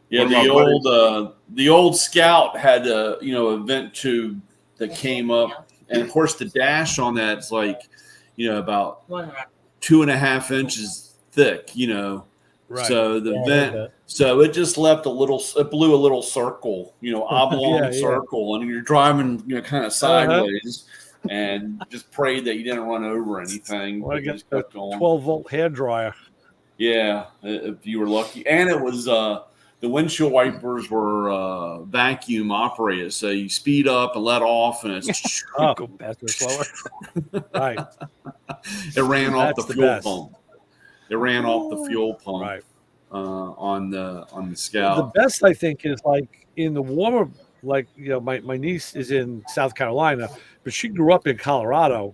Yeah, the old Scout had a a vent tube that came up, and of course the dash on that's like about 2.5 inches thick. Right. So the vent, so it just left it blew a little circle, oblong circle, and you're driving, kind of sideways, and just prayed that you didn't run over anything. Well, I guess a 12-volt hair dryer. Yeah, if you were lucky, and it was the windshield wipers were vacuum operated, so you speed up and let off, and it's go faster, slower. Right. It ran off the fuel pump. It ran off the fuel pump right. On the Scout. The best, I think, is like in the warmer, like my niece is in South Carolina, but she grew up in Colorado,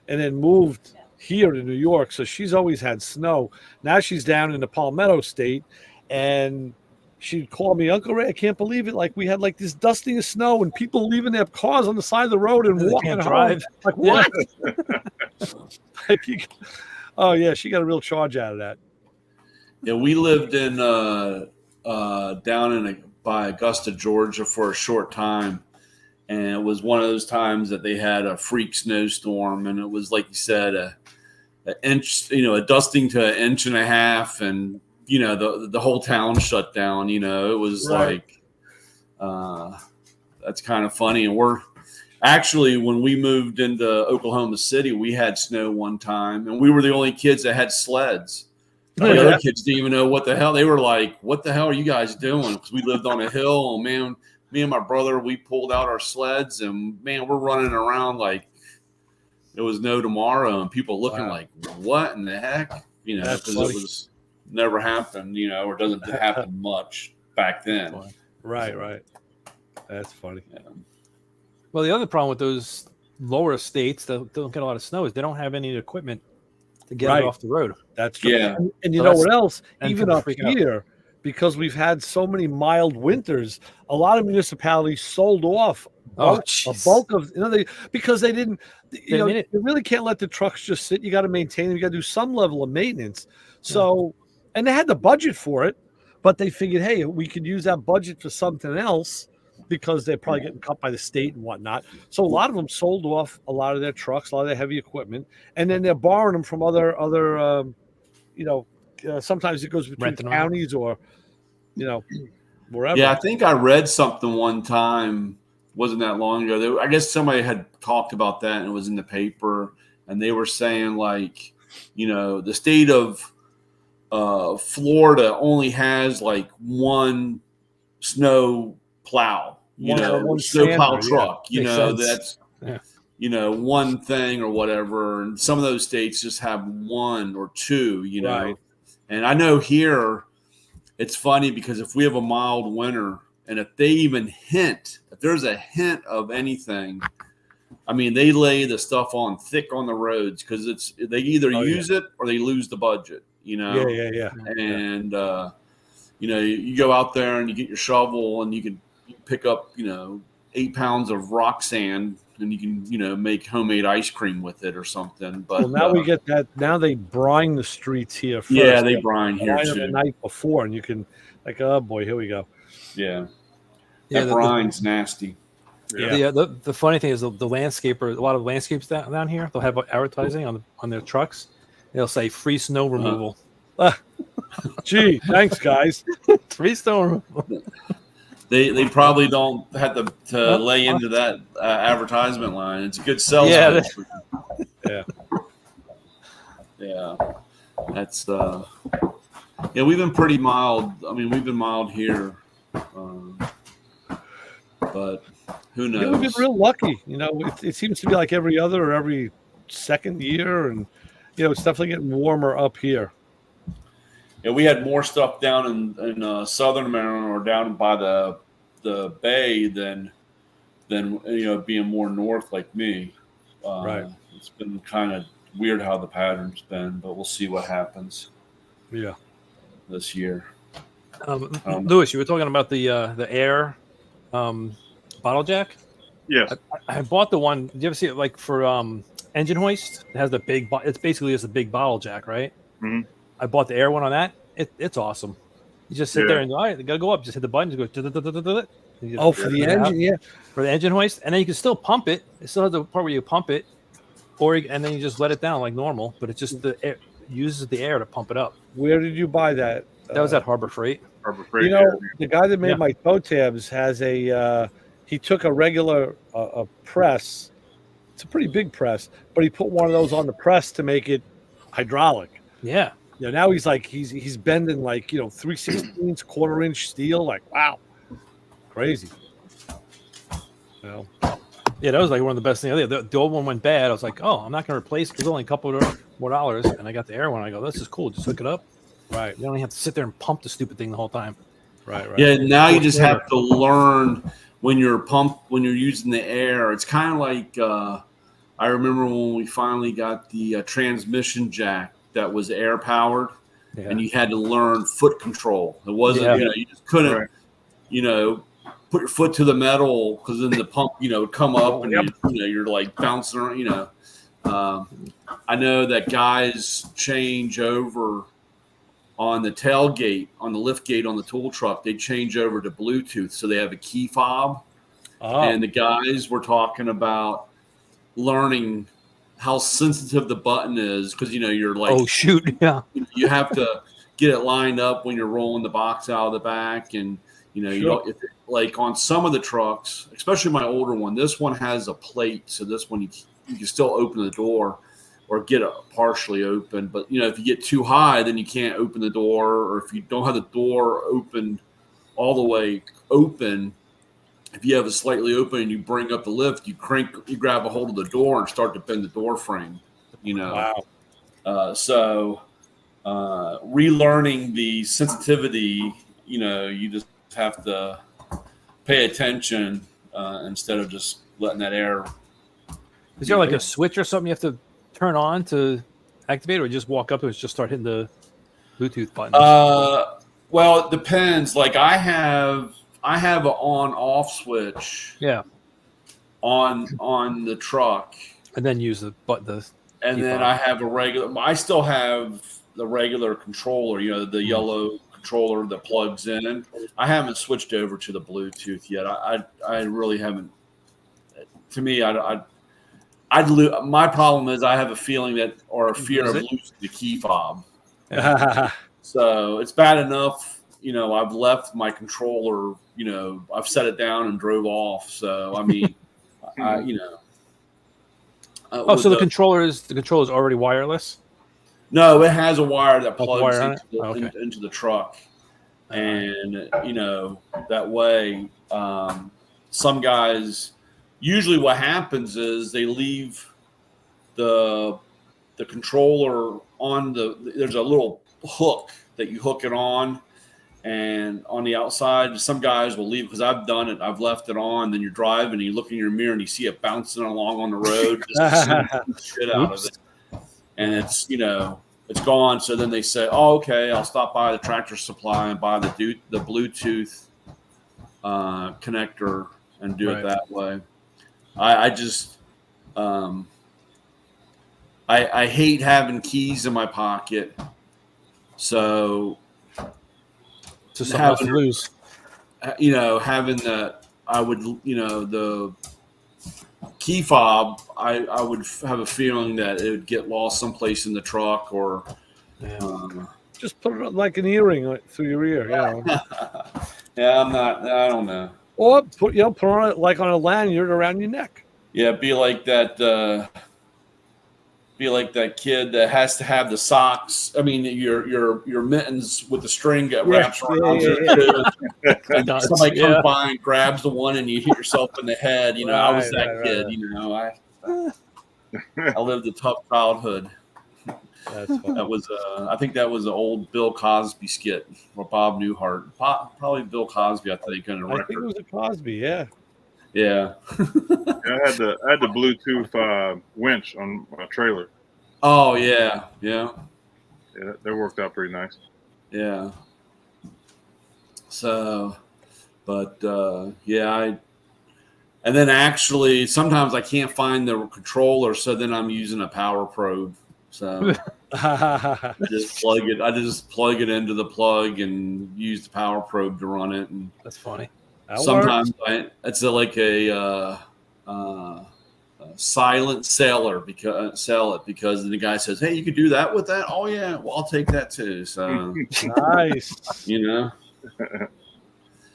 and then moved here to New York, so she's always had snow. Now she's down in the Palmetto State, and she'd call me, Uncle Ray, I can't believe it. Like we had like this dusting of snow and people leaving their cars on the side of the road and walking home. Drive. Like what? Oh yeah, she got a real charge out of that. Yeah, we lived in down by Augusta, Georgia for a short time, and it was one of those times that they had a freak snowstorm, and it was like you said, an inch, a dusting to 1.5 inches, and the whole town shut down. It was right. like that's kind of funny, and we're Actually, when we moved into Oklahoma City, we had snow one time, and we were the only kids that had sleds. The Oh, yeah. other kids didn't even know what the hell. They were like, "What the hell are you guys doing?" Because we lived on a hill, and man, me and my brother, we pulled out our sleds, and man, we're running around like it was no tomorrow, and people looking Wow. like, "What in the heck?" You know, That's because funny. it was never happened, you know, or doesn't happen much back then. Right. That's funny. Well, the other problem with those lower states that don't get a lot of snow is they don't have any equipment to get Right. it off the road. That's true. Yeah. And you So know that's- what else? and Even people up freak out. here, because we've had so many mild winters, a lot of municipalities sold off Oh, a jeez. bulk of because they didn't. You know, mean it. you really can't let the trucks just sit. You got to maintain them. You got to do some level of maintenance. So, and they had the budget for it, but they figured, hey, we could use that budget for something else because they're probably getting cut by the state and whatnot. So a lot of them sold off a lot of their trucks, a lot of their heavy equipment, and then they're borrowing them from other sometimes it goes between Renting them out. counties or wherever. Yeah, I think I read something one time, wasn't that long ago. I guess somebody had talked about that and it was in the paper, and they were saying like, you know, the state of Florida only has like one snow plow, One snow plow sander, yeah. truck, you Makes know, sense. that's, Yeah. you know, one thing or whatever. And some of those states just have one or two, you know. Right. And I know here it's funny because if we have a mild winter and if they even hint, if there's a hint of anything, I mean, they lay the stuff on thick on the roads because they either use it or they lose the budget, you know. Yeah. And you know, you go out there and you get your shovel and you can pick up, you know, 8 pounds of rock sand and you can, you know, make homemade ice cream with it or something. But Well, now we get that. Now they brine the streets here first. yeah, they brine here brine them the too. night before, and you can oh boy, here we go. Yeah, Yeah, that brine's nasty. The funny thing is the landscaper, a lot of landscapes down here, they'll have advertising on their trucks. They'll say free snow removal. Gee, thanks guys. Free snow removal. They probably don't have to lay into that advertisement line. It's a good sales pitch. Yeah. That's we've been pretty mild. I mean, we've been mild here, but who knows? We've been real lucky. You know, it seems to be like every other or every second year, and it's definitely getting warmer up here. Yeah, we had more stuff down in southern Maryland or down by the bay than being more north like me. Right. It's been kind of weird how the pattern's been, but we'll see what happens. Yeah. This year. Lewis, you were talking about the air bottle jack. Yes. I bought the one. Did you ever see it like for engine hoist? It has the big. It's basically just a big bottle jack, right? Mhm. I bought the air one on that. It's awesome. You just sit there and all right, you gotta go up. Just hit the button. Just go. Oh, for the engine, yeah. For the engine hoist, and then you can still pump it. It still has the part where you pump it, and then you just let it down like normal. But it's just the air, uses the air to pump it up. Where did you buy that? That was at Harbor Freight. Harbor Freight, The guy that made my toe tabs has he took a regular a press. It's a pretty big press, but he put one of those on the press to make it hydraulic. Yeah. Yeah. Now he's bending like 3/16 quarter-inch steel. Like wow, crazy. Yeah, that was like one of the best things. The old one went bad. I was like, oh, I'm not going to replace it. It was only a couple of more dollars, and I got the air one. I go, this is cool. Just hook it up. Right. You don't even have to sit there and pump the stupid thing the whole time. Right. Yeah. Now you just have to learn when you're using the air. It's kind of like I remember when we finally got the transmission jack that was air powered, and you had to learn foot control. It wasn't you just couldn't put your foot to the metal because then the pump would come up and you're like bouncing around. I know that guys change over on the tailgate, on the lift gate on the tool truck. They change over to Bluetooth, so they have a key fob. Oh. And the guys were talking about learning how sensitive the button is because you're like, oh shoot, yeah, you have to get it lined up when you're rolling the box out of the back, and you know, you Sure. don't like on some of the trucks, especially my older one. This one has a plate, so this one you can still open the door or get it partially open. But you know, if you get too high, then you can't open the door, or if you don't have the door open all the way open, if you have it slightly open and you bring up the lift, you grab a hold of the door and start to bend the door frame. You know, Wow. so relearning the sensitivity, you know, you just have to pay attention instead of just letting that air. Is there like a switch or something you have to turn on to activate, or just walk up to it, just start hitting the Bluetooth button? Well, it depends. Like I have an on-off switch. Yeah, on the truck, and then use the button. and then I have a regular. I still have the regular controller. You know, the yellow controller that plugs in. I haven't switched over to the Bluetooth yet. I really haven't. To me, my problem is I have a feeling that, or a fear of losing the key fob. So it's bad enough, you know, I've left my controller, you know, I've set it down and drove off. So, I mean, you know. So the controller is already wireless? No, it has a wire that plugs wire into the truck. And, you know, that way, some guys, usually what happens is they leave the controller on there's a little hook that you hook it on, and on the outside some guys will leave, because I've done it, I've left it on, then you're driving and you look in your mirror and you see it bouncing along on the road, just the shit out of it, and it's, you know, it's gone. So then they say, oh, okay, I'll stop by the Tractor Supply and buy the Bluetooth connector and do it that way. I just I hate having keys in my pocket. So Just something else to lose. You know, having that, I would, you know, the key fob, I would have a feeling that it would get lost someplace in the truck, or Just put it like an earring through your ear, you know. yeah, I don't know. Or put on it like on a lanyard around your neck. Yeah, be like that kid that has to have the socks. I mean, your mittens with the string that wraps around you. And somebody comes by and grabs the one, and you hit yourself in the head. You know, I was that kid. Right. You know, I lived a tough childhood. That was, I think that was an old Bill Cosby skit, or Bob Newhart. Probably Bill Cosby, I think, on a record. I think it was a Cosby, yeah. Yeah. I had the Bluetooth winch on my trailer. Oh yeah. Yeah, that worked out pretty nice. Yeah. So, but and then actually sometimes I can't find the controller, so then I'm using a power probe. So I just plug it into the plug and use the power probe to run it. And that's funny. Sometimes it's like a silent seller, because the guy says, "Hey, you could do that with that." Oh yeah, well I'll take that too. So nice, you know,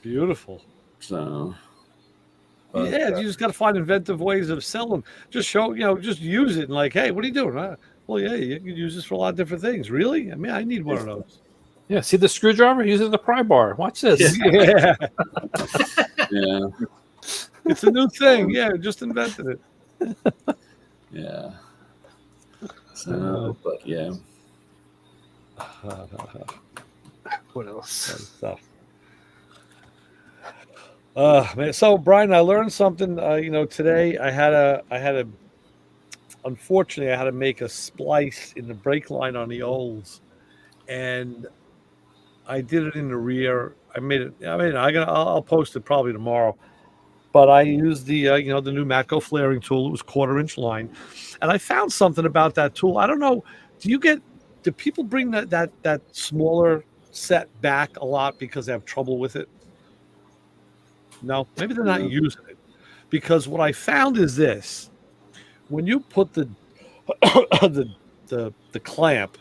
beautiful. So you just got to find inventive ways of selling. Just just use it and like, hey, what are you doing? Well, yeah, you can use this for a lot of different things. Really? I mean, I need one of those. Yeah, see the screwdriver? Use it as a pry bar. Watch this. Yeah. Yeah. It's a new thing. Yeah, just invented it. Yeah. So, but yeah. What else? Stuff. Man. So Brian, I learned something. Today unfortunately, I had to make a splice in the brake line on the Olds, and I did it in the rear. I'll post it probably tomorrow. But I used the the new Matco flaring tool. It was 1/4-inch line, and I found something about that tool. I don't know. Do people bring that smaller set back a lot because they have trouble with it? No, maybe they're not using it, because what I found is this: when you put the the clamp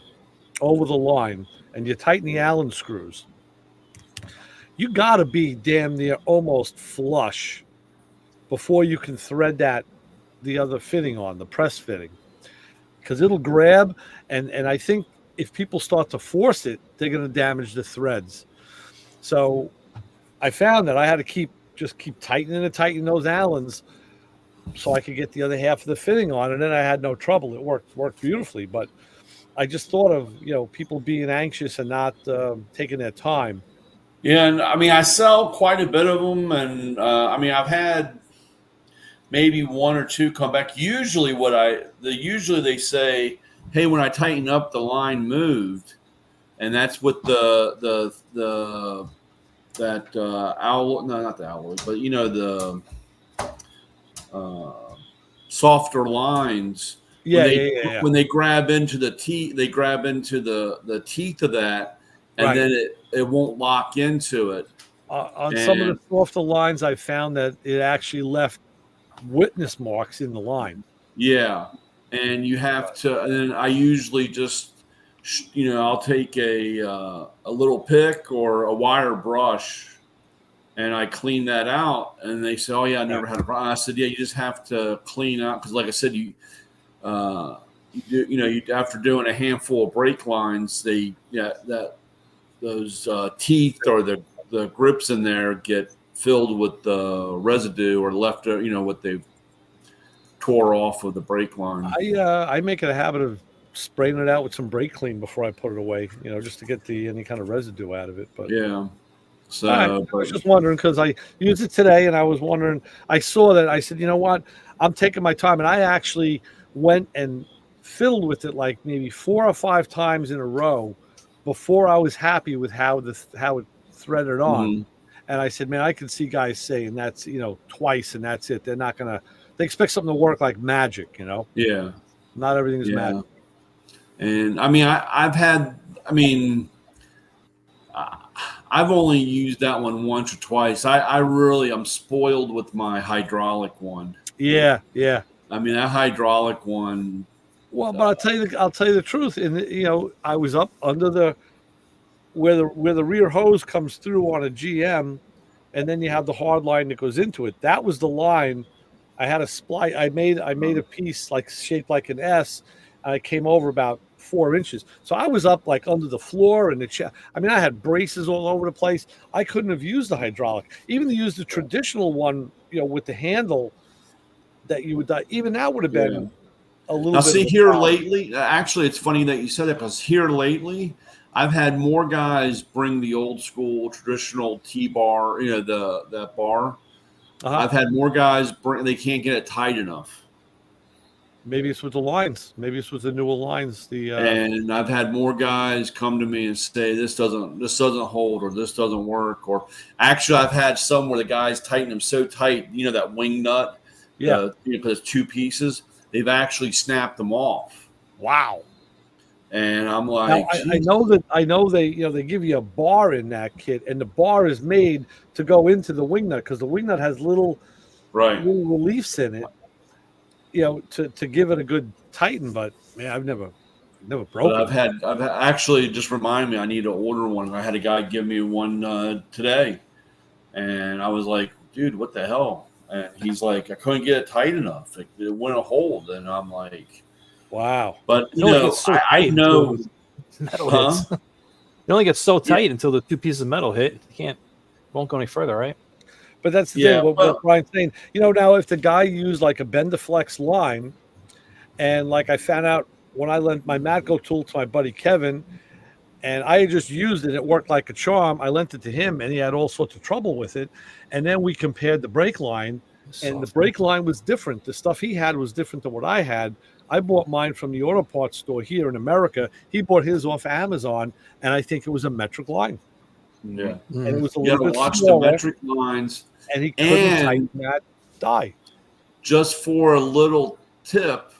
over the line and you tighten the Allen screws, you got to be damn near almost flush before you can thread the other fitting on, the press fitting, because it'll grab. And I think if people start to force it, they're going to damage the threads. So I found that I had to keep tightening those Allens so I could get the other half of the fitting on, and then I had no trouble. It worked beautifully. But I just thought of people being anxious and not taking their time. Yeah, and I mean, I sell quite a bit of them, and I mean, I've had maybe one or two come back. Usually, they say, "Hey, when I tighten up, the line moved," and that's what not the alloy, but the softer lines. When they grab into the teeth, they grab into the teeth of that, and Right. then it won't lock into it. On some of the softer lines, I found that it actually left witness marks in the line. Yeah, and you have to. And then I usually just, I'll take a little pick or a wire brush, and I clean that out. And they say, "Oh yeah, I never had a problem." I said, "Yeah, you just have to clean out because, like I said, after doing a handful of brake lines, those teeth or the grips in there get filled with the residue or left, what they've tore off of the brake line." I make it a habit of spraying it out with some brake clean before I put it away, just to get any kind of residue out of it. But yeah, so I was just wondering because I used it today, and I was wondering. I saw that. I said, you know what? I'm taking my time, and I actually went and fiddled with it like maybe 4 or 5 times in a row before I was happy with how it threaded on. Mhm. And I said, man, I can see guys saying that's twice and that's it. They're not gonna. They expect something to work like magic, Yeah. Not everything is magic. And I mean, I've only used that one once or twice. I'm spoiled with my hydraulic one. Yeah. I mean, that hydraulic one. Well, but I'll tell you the truth. And I was up under where the rear hose comes through on a GM, and then you have the hard line that goes into it. That was the line. I had a splice. I made a piece like shaped like an S, and I came over about 4 inches. So I was up like under the floor and I had braces all over the place. I couldn't have used the hydraulic, even to use the traditional one, with the handle that you would. Even that would have been a little. Now, bit see of a here problem. lately. Actually, it's funny that you said that because here lately, I've had more guys bring the old school traditional T-bar, that bar. Uh-huh. I've had more guys bring. They can't get it tight enough. Maybe it's with the lines. Maybe it's with the newer lines. And I've had more guys come to me and say this doesn't hold or this doesn't work. Or actually, I've had some where the guys tighten them so tight, that wing nut. Yeah. Because it's 2 pieces, they've actually snapped them off. Wow. And I'm like, now, I know they give you a bar in that kit, and the bar is made to go into the wing nut because the wing nut has little reliefs in it, to give it a good tighten. But man, I've never broken. I've actually just reminded me I need to order one. I had a guy give me one today, and I was like, dude, what the hell? And he's like, I couldn't get it tight enough. It wouldn't hold. And I'm like, wow. But I know metal hits. It only gets so tight until the 2 pieces of metal hit. Won't go any further, right? But that's the thing. What Brian's saying. Now if the guy used like a Bendaflex line, and like I found out when I lent my Matco tool to my buddy Kevin, and I had just used it, it worked like a charm. I lent it to him, and he had all sorts of trouble with it. And then we compared the brake line, and the brake line was different. The stuff he had was different than what I had. I bought mine from the auto parts store here in America. He bought his off Amazon, and I think it was a metric line. Yeah, and it was a you got little to bit watch smaller, the metric lines. and he couldn't tighten that die. Just for a little tip,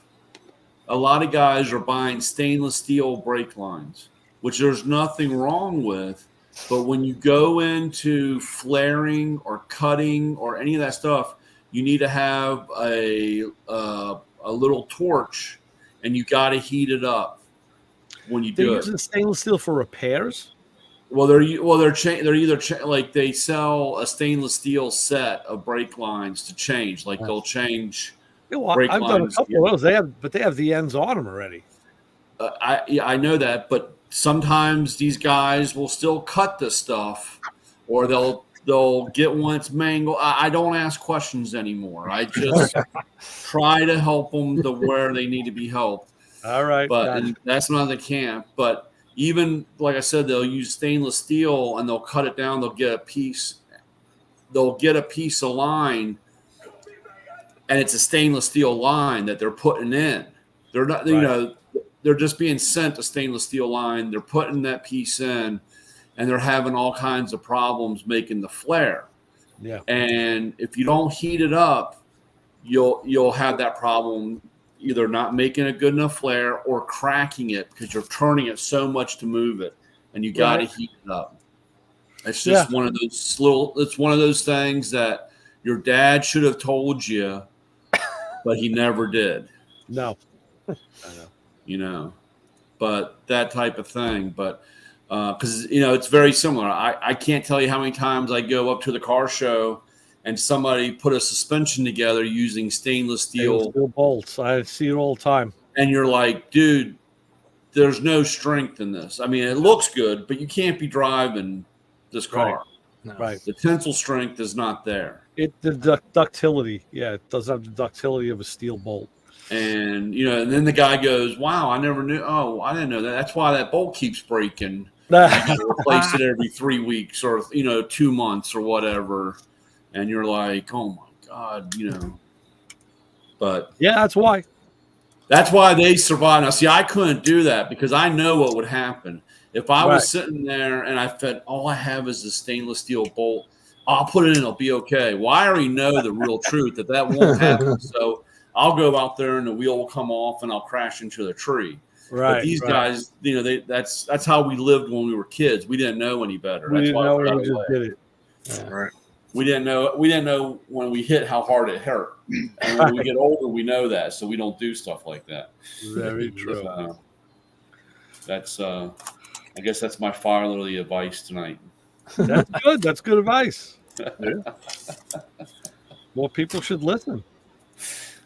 a lot of guys are buying stainless steel brake lines, which there's nothing wrong with. But when you go into flaring or cutting or any of that stuff, you need to have a little torch, and you got to heat it up. when you They're do it. using stainless steel for repairs. Well, they're either like they sell a stainless steel set of brake lines to change. Like they'll change Yeah, well, brake I've done a lines. couple of those. They have the ends on them already. I know that, but sometimes these guys will still cut this stuff, or they'll get one that's mangled. I don't ask questions anymore. I just try to help them to where they need to be helped. All right, But gotcha. and that's not the camp. But even like I said, they'll use stainless steel and they'll cut it down. They'll get a piece. They'll get a piece of line, and it's a stainless steel line that they're putting in. They're not, you Right. know, they're just being sent a stainless steel line. They're putting that piece in, and they're having all kinds of problems making the flare. Yeah. And if you don't heat it up, you'll have that problem, either not making a good enough flare or cracking it because you're turning it so much to move it, and you got to Right. heat it up. It's just one of those little. It's one of those things that your dad should have told you, but he never did. No. You know, but that type of thing. But because it's very similar. I can't tell you how many times I go up to the car show and somebody put a suspension together using stainless steel, Steel bolts. I see it all the time. and you're like, dude, there's no strength in this. I mean, it looks good, but you can't be driving this car. No. Right. The tensile strength is not there. The ductility. Yeah, it doesn't have the ductility of a steel bolt. And and then the guy goes, "Wow, I never knew. Oh, I didn't know that. That's why that bolt keeps breaking. You got to replace it every 3 weeks or 2 months or whatever." And you're like, "Oh my god," But Yeah, that's why. that's why they survive. Now, see, I couldn't do that because I know what would happen if I Right. was sitting there and I fed. All I have is the stainless steel bolt. I'll put it in. It'll be okay. Well, I already know the real truth that won't happen. So I'll go out there and the wheel will come off and I'll crash into the tree. Right. But these right. guys, that's how we lived when we were kids. We didn't know any better. We That's didn't why know we got we just away. did it. Yeah. Right. We didn't know when we hit how hard it hurt. And when we get older, we know that, so we don't do stuff like that. Very true. So, that's I guess that's my fatherly advice tonight. That's good. That's good advice. More people should listen.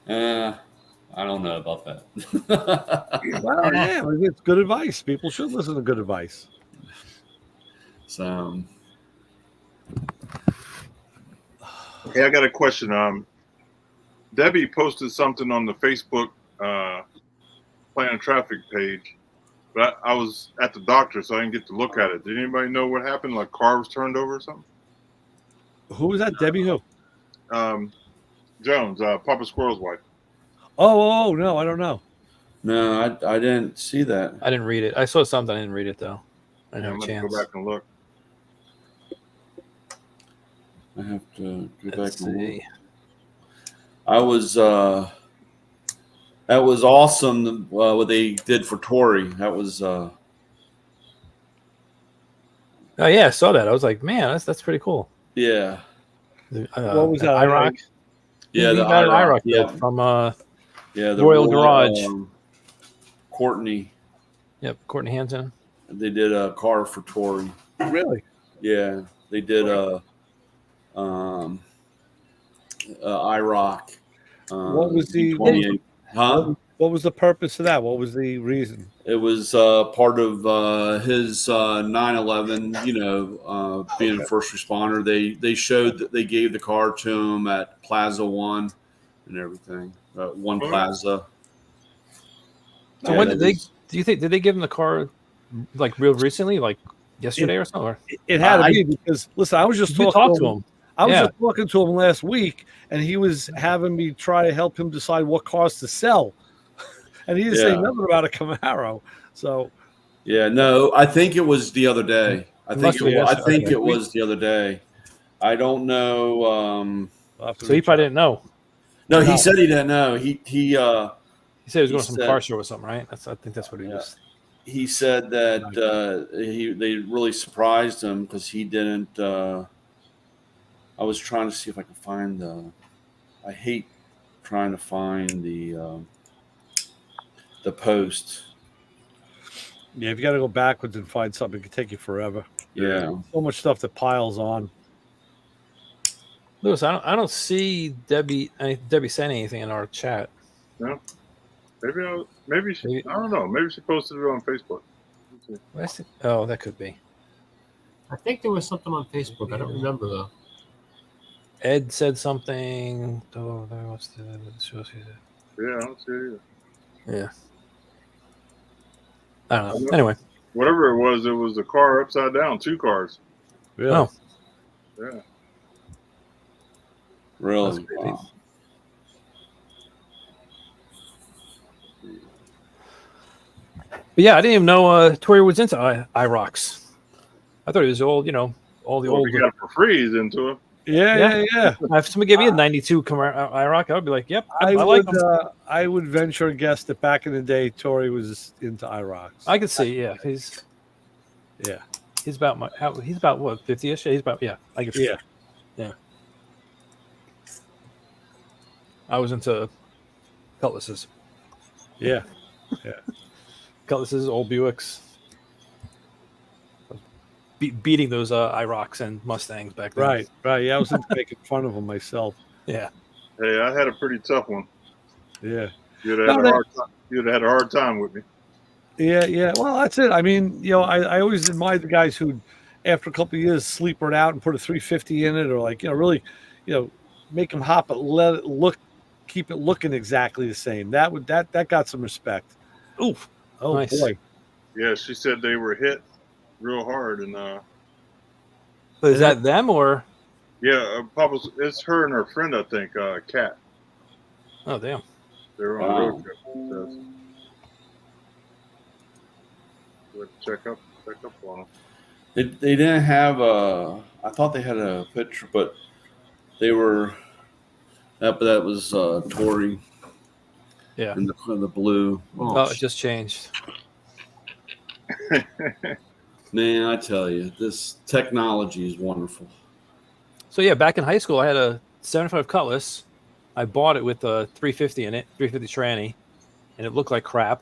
I don't know about that. Well, yeah, it's good advice. People should listen to good advice. So Hey, I got a question. Debbie posted something on the Facebook Plan of Traffic page, but I was at the doctor, so I didn't get to look at it. Did anybody know what happened? Like car was turned over or something? Who was that? Debbie who? Jones, Papa Squirrel's wife. Oh, no, I don't know. no, I didn't see that. I didn't read it. I saw something. I didn't read it though. I didn't I'm have a gonna chance. go back and look. I have to go Let's back and look. see. I was that was awesome what they did for Tori. That was Oh yeah, I saw that. I was like, man, that's pretty cool. yeah. What was that? IROC? Yeah, He the got an IROC, IROC built from yeah, the Royal Garage. Courtney. Courtney Hansen. They did a car for Tori. Really? Yeah, they did a IROC. What was the- 28. Huh? What was the purpose of that? What was the reason? It was part of his 9/11. Being a first responder, they showed that they gave the car to him at Plaza One and everything. One Plaza. So Yeah, when that did they? was- Do you think did they give him the car like real recently, like yesterday or something? Or? It had to I- be because listen, I was just You talking talk to him. I was Yeah. just talking to him last week, and he was having me try to help him decide what cars to sell, and he didn't say Yeah. nothing about a Camaro. So Yeah, no, I think it was the other day. I think Must be, I yes. think Okay. it was the other day. I don't know. I'll have to So he reach probably out. didn't know. No, he No. said he didn't know. He He said he was He going to some said- car show or something, right? I think that's what he Yeah. was. he said that they really surprised him because he didn't. I was trying to see if I could find the. I hate trying to find the post. Yeah, if you got to go backwards and find something, it can take you forever. Yeah. So much stuff that piles on. Lewis, I don't see Debbie saying anything in our chat. No, maybe I don't know. Maybe she posted it on Facebook. Let's see. Oh, that could be. I think there was something on Facebook. I don't remember though. Ed said something. Oh, Yeah, I don't see it either. yeah. I don't know. Anyway. Whatever it was a car upside down, 2 cars. Really? Oh. Yeah. Really? That's Wow. But yeah, I didn't even know Tori was into IROX. I thought he was all the Well, old. if you got it for free, he's into it. Yeah. If somebody gave me a 92 IROC, I would be like, yep, I like would, him. I would venture a guess that back in the day, Tori was into IROX. I could see, yeah. He's about what, 50ish? He's about, yeah. I could see. Yeah. I was into Cutlasses. Yeah. Cutlasses, old Buicks. Beating those IROCs and Mustangs back then. Right. Yeah, I was into making fun of them myself. Yeah. Hey, I had a pretty tough one. Yeah. You'd have had a hard time with me. Yeah. Well, that's it. I mean, I always admired the guys who, after a couple of years, sleeper it out and put a 350 in it, or like, really, make them hop, but let it keep it looking exactly the same. That got some respect. Oof. Oh Nice. boy. Yeah, she said they were hit real hard, and But is that them or? yeah, Papa's. It's her and her friend, I think, Kat. Oh, damn. They were on a road trip. Check up on them. They didn't have a. I thought they had a picture, but they were. But that was Tori. Yeah. In the blue. Oh, it just changed. Man, I tell you, this technology is wonderful. So yeah, back in high school, I had a 75 Cutlass. I bought it with a 350 in it, 350 tranny, and it looked like crap.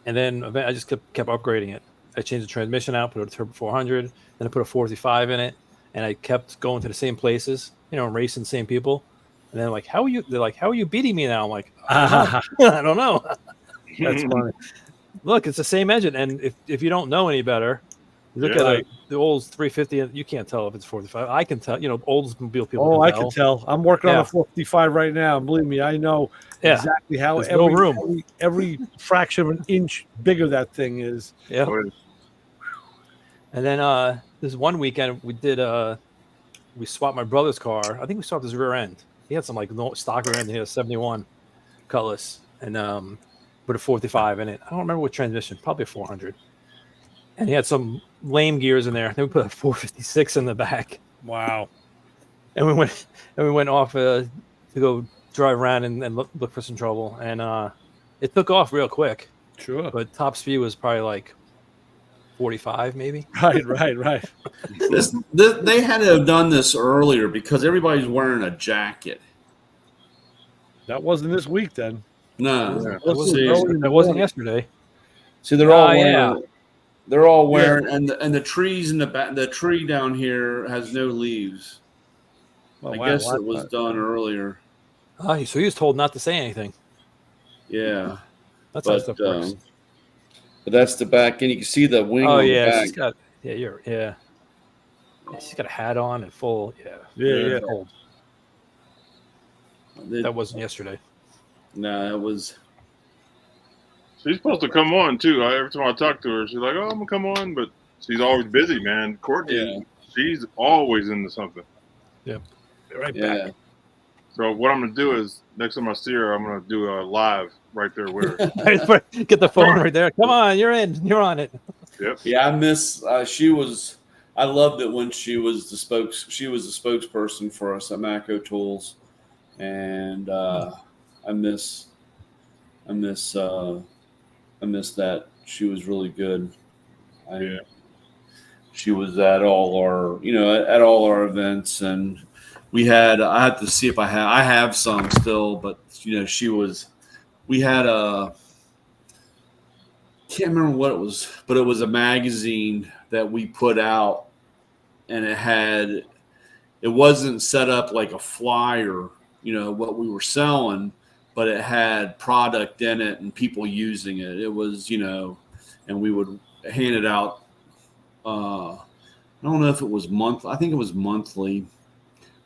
And then I just kept upgrading it. I changed the transmission out, put a Turbo 400, then I put a 455 in it, and I kept going to the same places, racing the same people. And then like, they're like, how are you beating me now? I'm like, I don't know. That's funny. Look, it's the same engine, and if you don't know any better, look at the old 350. You can't tell if it's 45. I can tell. Oldsmobile people. Oh, I can tell. I'm working on a 455 right now. Believe me, I know exactly how every fraction of an inch bigger that thing is. Yeah. And then this one weekend we did we swapped my brother's car. I think we swapped his rear end. He had some like stock rear end. He had a 71 Cutlass and put a 45 in it. I don't remember what transmission. Probably a 400. And he had some lame gears in there. Then we put a 456 in the back. Wow. And we went off to go drive around and look for some trouble. And it took off real quick. Sure. But top speed was probably like 45 maybe. Right. They had to have done this earlier because everybody's wearing a jacket. That wasn't this week then. No. Yeah. It wasn't yesterday. See, they're all wearing. Yeah. They're all wearing, and the trees in the back. The tree down here has no leaves. Well, I guess it was done earlier. Oh, so he was told not to say anything. Yeah, That's how stuff works. But that's the back, and you can see the wing. Oh on yeah, the back. she's got she's got a hat on and full. Yeah. Old. That wasn't yesterday. No, it was. She's supposed to come on too. Every time I talk to her, she's like, "Oh, I'm gonna come on," but she's always busy, man. Courtney, she's always into something. Yeah, right Yeah. back. So what I'm gonna do is next time I see her, I'm gonna do a live right there with her. Get the phone right there. Come on, you're in. You're on it. Yep. Yeah, I miss. She was. I loved it when she was the spokesperson for us at Maco Tools, and I miss that. She was really good. She was at all our events, and I had to see if I have some still, but she was. We had can't remember what it was, but it was a magazine that we put out, and it wasn't set up like a flyer, what we were selling, but it had product in it and people using it. It was, and we would hand it out. I don't know if it was monthly. I think it was monthly,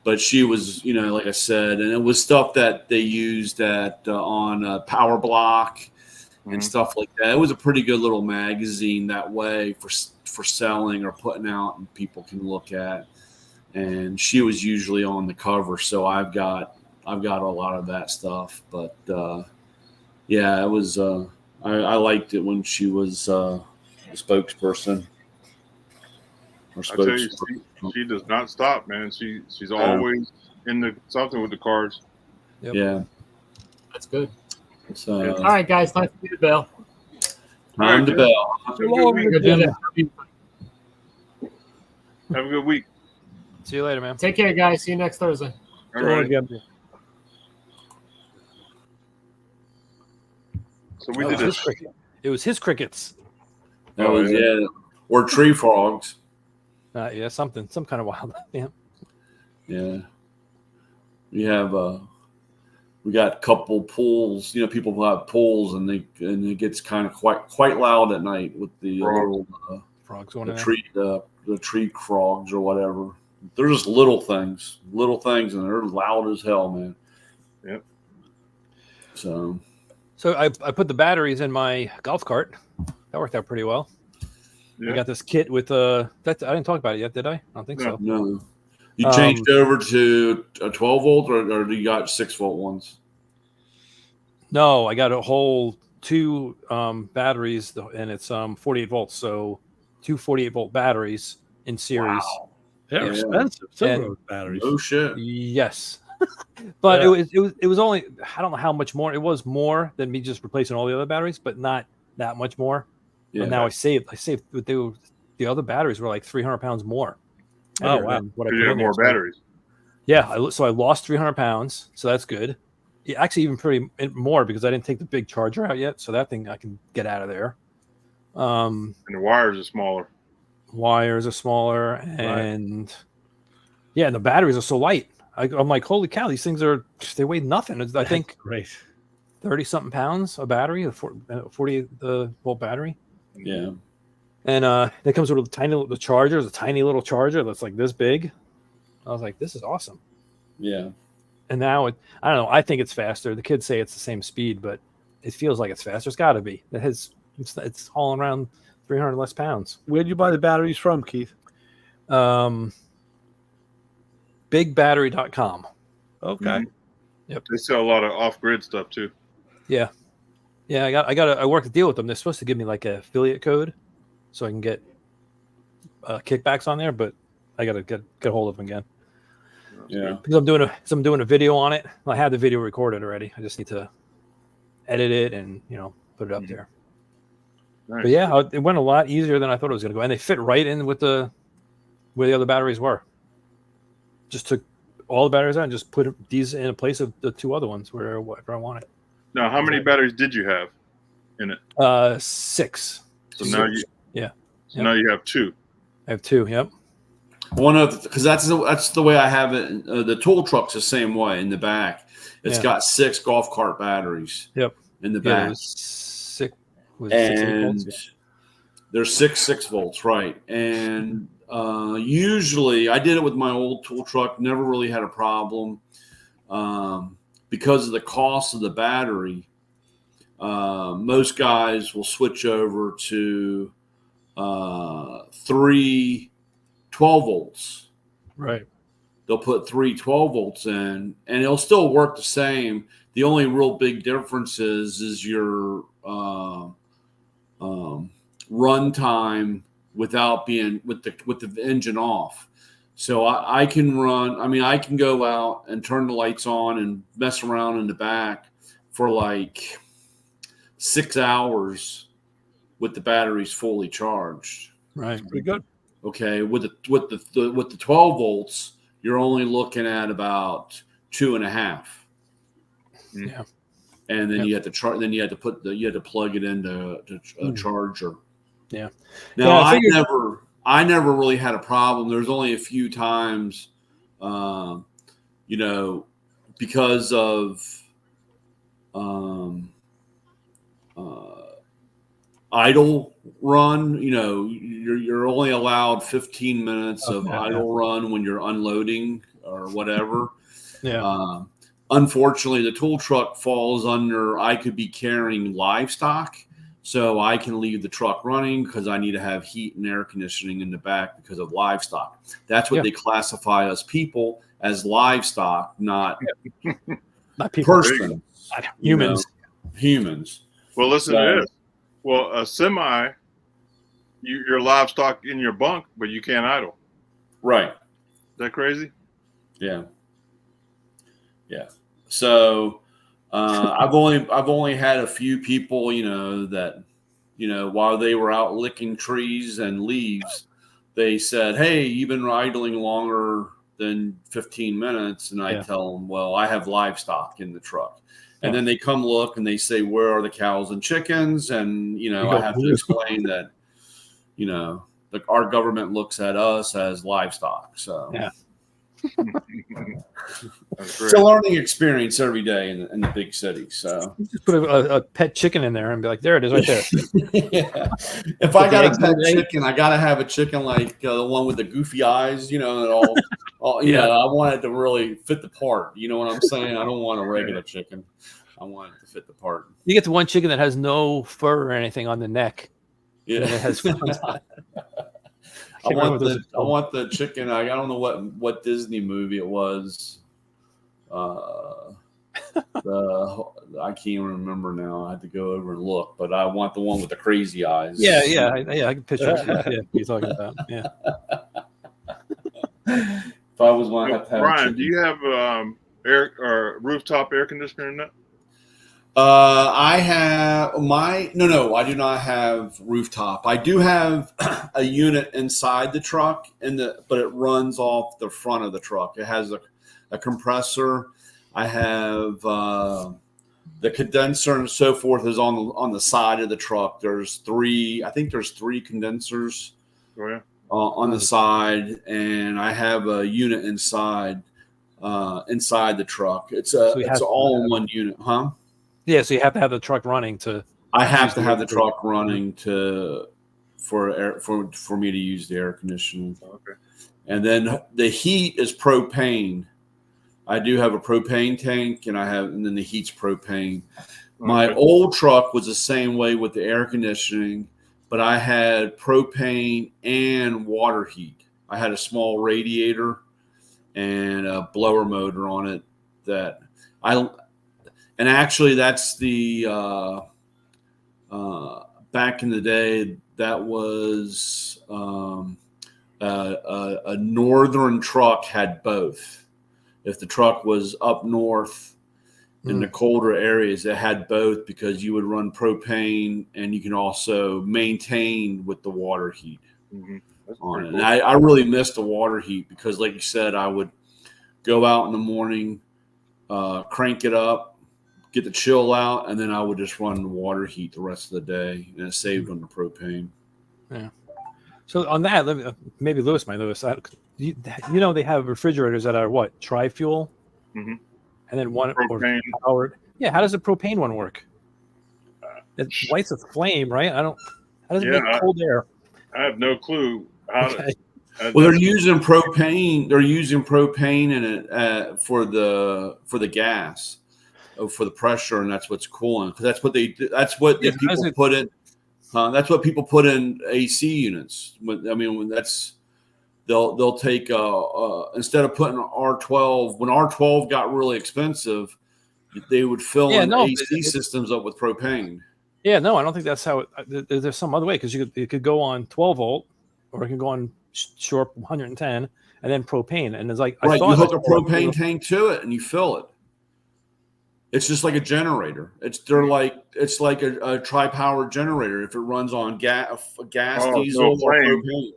but she was, like I said, and it was stuff that they used on Power Block and stuff like that. It was a pretty good little magazine that way for selling or putting out, and people can look at. And she was usually on the cover, so I've got a lot of that stuff. But yeah, it was. I liked it when she was the spokesperson. Or I tell you, she does not stop, man. She's always in something with the cars. Yep. Yeah, That's good. so All right, guys, time for you to bail. time to bail. Have a good week. Good dinner. Have a good week. See you later, man. Take care, guys. See you next Thursday. All right. So we That did was his this. cricket. It was his crickets. That was or tree frogs. Yeah, some kind of wild. Yeah. Yeah, we have we got a couple pools. People have pools, and it gets kind of quite loud at night with the little Frogs going the in there. tree the tree frogs or whatever. They're just little things, and they're loud as hell, man. Yep. So I put the batteries in my golf cart. That worked out pretty well. Yeah. I got this kit with I didn't talk about it yet, did I? I don't think so. no, you changed over to a 12 volt, or you got 6 volt ones? No, I got a whole 2 batteries, and it's 48 volts. So 2 48-volt batteries in series. Wow. They're Yeah. expensive too. And- Those batteries. Oh shit! Yes. But Yeah. it was only, I don't know how much more. It was more than me just replacing all the other batteries, but not that much more. Yeah. And now I saved but the other batteries were like 300 pounds more. Oh, heavier wow. than what I You put have in there. more So- batteries. Yeah, so I lost 300 pounds, so that's good. Yeah, actually, even pretty more because I didn't take the big charger out yet, so that thing I can get out of there. And the wires are smaller. Wires are smaller, and yeah, and the batteries are so light. I'm like, holy cow, these things they weigh nothing. I think Great. 30 something pounds a battery, a 48 volt battery. Yeah. And it comes with the charger, a tiny little charger that's like this big. I was like, this is awesome. Yeah. And now I don't know. I think it's faster. The kids say it's the same speed, but it feels like it's faster. It's got to be. It's hauling around 300 less pounds. Where'd you buy the batteries from, Keith? Bigbattery.com. Okay. Mhm. Yep. They sell a lot of off-grid stuff too. Yeah. I worked a deal with them. They're supposed to give me like an affiliate code so I can get kickbacks on there, but I got to get hold of them again. Yeah. Because I'm doing a video on it. I have the video recorded already. I just need to edit it and put it up there. Nice. But yeah, it went a lot easier than I thought it was going to go, and they fit right in with where the other batteries were. Just took all the batteries out and just put these in place of the 2 other ones wherever I wanted. Now, how many batteries did you have in it? 6. So now you Yeah. now you have 2. I have 2. Yep. Because that's the way I have it. The tool truck's the same way in the back. It's Yeah. got 6 golf cart batteries. Yep. In the Yeah, back. it was 6. Was it 6 And volts? there's 6 volts, right? And usually, I did it with my old tool truck. Never really had a problem because of the cost of the battery. Most guys will switch over to 3 12 volts. Right. They'll put 3 12 volts in, and it'll still work the same. The only real big difference is your run time without being with the engine off. So I can run. I mean, I can go out and turn the lights on and mess around in the back for like 6 hours with the batteries fully charged. Right. Pretty good. Okay, with the 12 volts, you're only looking at about 2.5. Yeah. and then Yep. you had to charge. Then you had to plug it into a charger. Yeah. Now Yeah, I figured- I never really had a problem. There's only a few times, because of idle run. You're only allowed 15 minutes of Okay, idle run when you're unloading or whatever. Yeah. Unfortunately, the tool truck falls under. I could be carrying livestock, so I can leave the truck running because I need to have heat and air conditioning in the back because of livestock. That's what Yeah. they classify us people as livestock, not Not people. person. Humans. Humans. Well, listen So- to this. Well, a semi, you're livestock in your bunk, but you can't idle. Right. Is that crazy? Yeah. So I've only had a few people, that, while they were out licking trees and leaves, they said, "Hey, you've been idling longer than 15 minutes." And I Yeah. tell them, "Well, I have livestock in the truck." And then they come look and they say, "Where are the cows and chickens?" And, go, I have to explain that, our government looks at us as livestock. So Yeah. That's it's great. a learning experience every day in the big city. So Just put a pet chicken in there and be like, there it is right there. yeah. If I got a eggs pet in the egg. chicken, I got to have a chicken like the one with the goofy eyes, and all Yeah. I want it to really fit the part. You know what I'm saying? I don't want a regular chicken. I want it to fit the part. You get the one chicken that has no fur or anything on the neck. And it Yeah. has fins on it. I can't remember what those are I called. want the chicken. I don't know what Disney movie it was. I can't remember now. I had to go over and look, but I want the one with the crazy eyes. Yeah. I can picture it. Yeah, what you're talking about. Yeah. If I was one, I'd have to have a Brian, chicken. do you have air or rooftop air conditioner in that? I have no, I do not have rooftop. I do have a unit inside the truck but it runs off the front of the truck. It has a compressor. I have the condenser and so forth is on the side of the truck. I think there's three condensers Oh yeah. on the side, and I have a unit inside the truck. It's you have to all in have- one unit, huh? Yeah, so you have to have the truck running to. I have use to the have the air truck running for me to use the air conditioning. Okay. And then the heat is propane. I do have a propane tank, and then the heat's propane. My Okay. old truck was the same way with the air conditioning, but I had propane and water heat. I had a small radiator and a blower motor on it and actually that's the back in the day, that was a northern truck had both. If the truck was up north in the colder areas, it had both because you would run propane and you can also maintain with the water heat Mm-hmm. That's on pretty it. cool. And I really missed the water heat because, like you said, I would go out in the morning, crank it up, get the chill out, and then I would just run the water heat the rest of the day, and it saved on the propane. So on that, maybe Lewis might know this. They have refrigerators that are what, tri-fuel, Mhm. and then one Propane. or powered. Yeah, how does the propane one work? It lights a flame, right? How does it Yeah, make cold air? I have no clue how to. Okay. Well, they're using propane. They're using propane in it for the gas, for the pressure, and that's what's cooling. Because that's what they do. That's what Yeah, the how does people it- put in. That's what people put in AC units. They'll take instead of putting R12. When R12 got really expensive, they would fill Yeah, in no, AC systems up with propane. Yeah, no, I don't think that's how it. There's some other way because it could go on 12 volt, or it can go on short 110, and then propane. And it's like I Right, you thought hook a that's what- propane tank to it and you fill it. It's just like a generator. It's like a tri-powered generator if it runs on gas, Oh, diesel, no or flame. propane.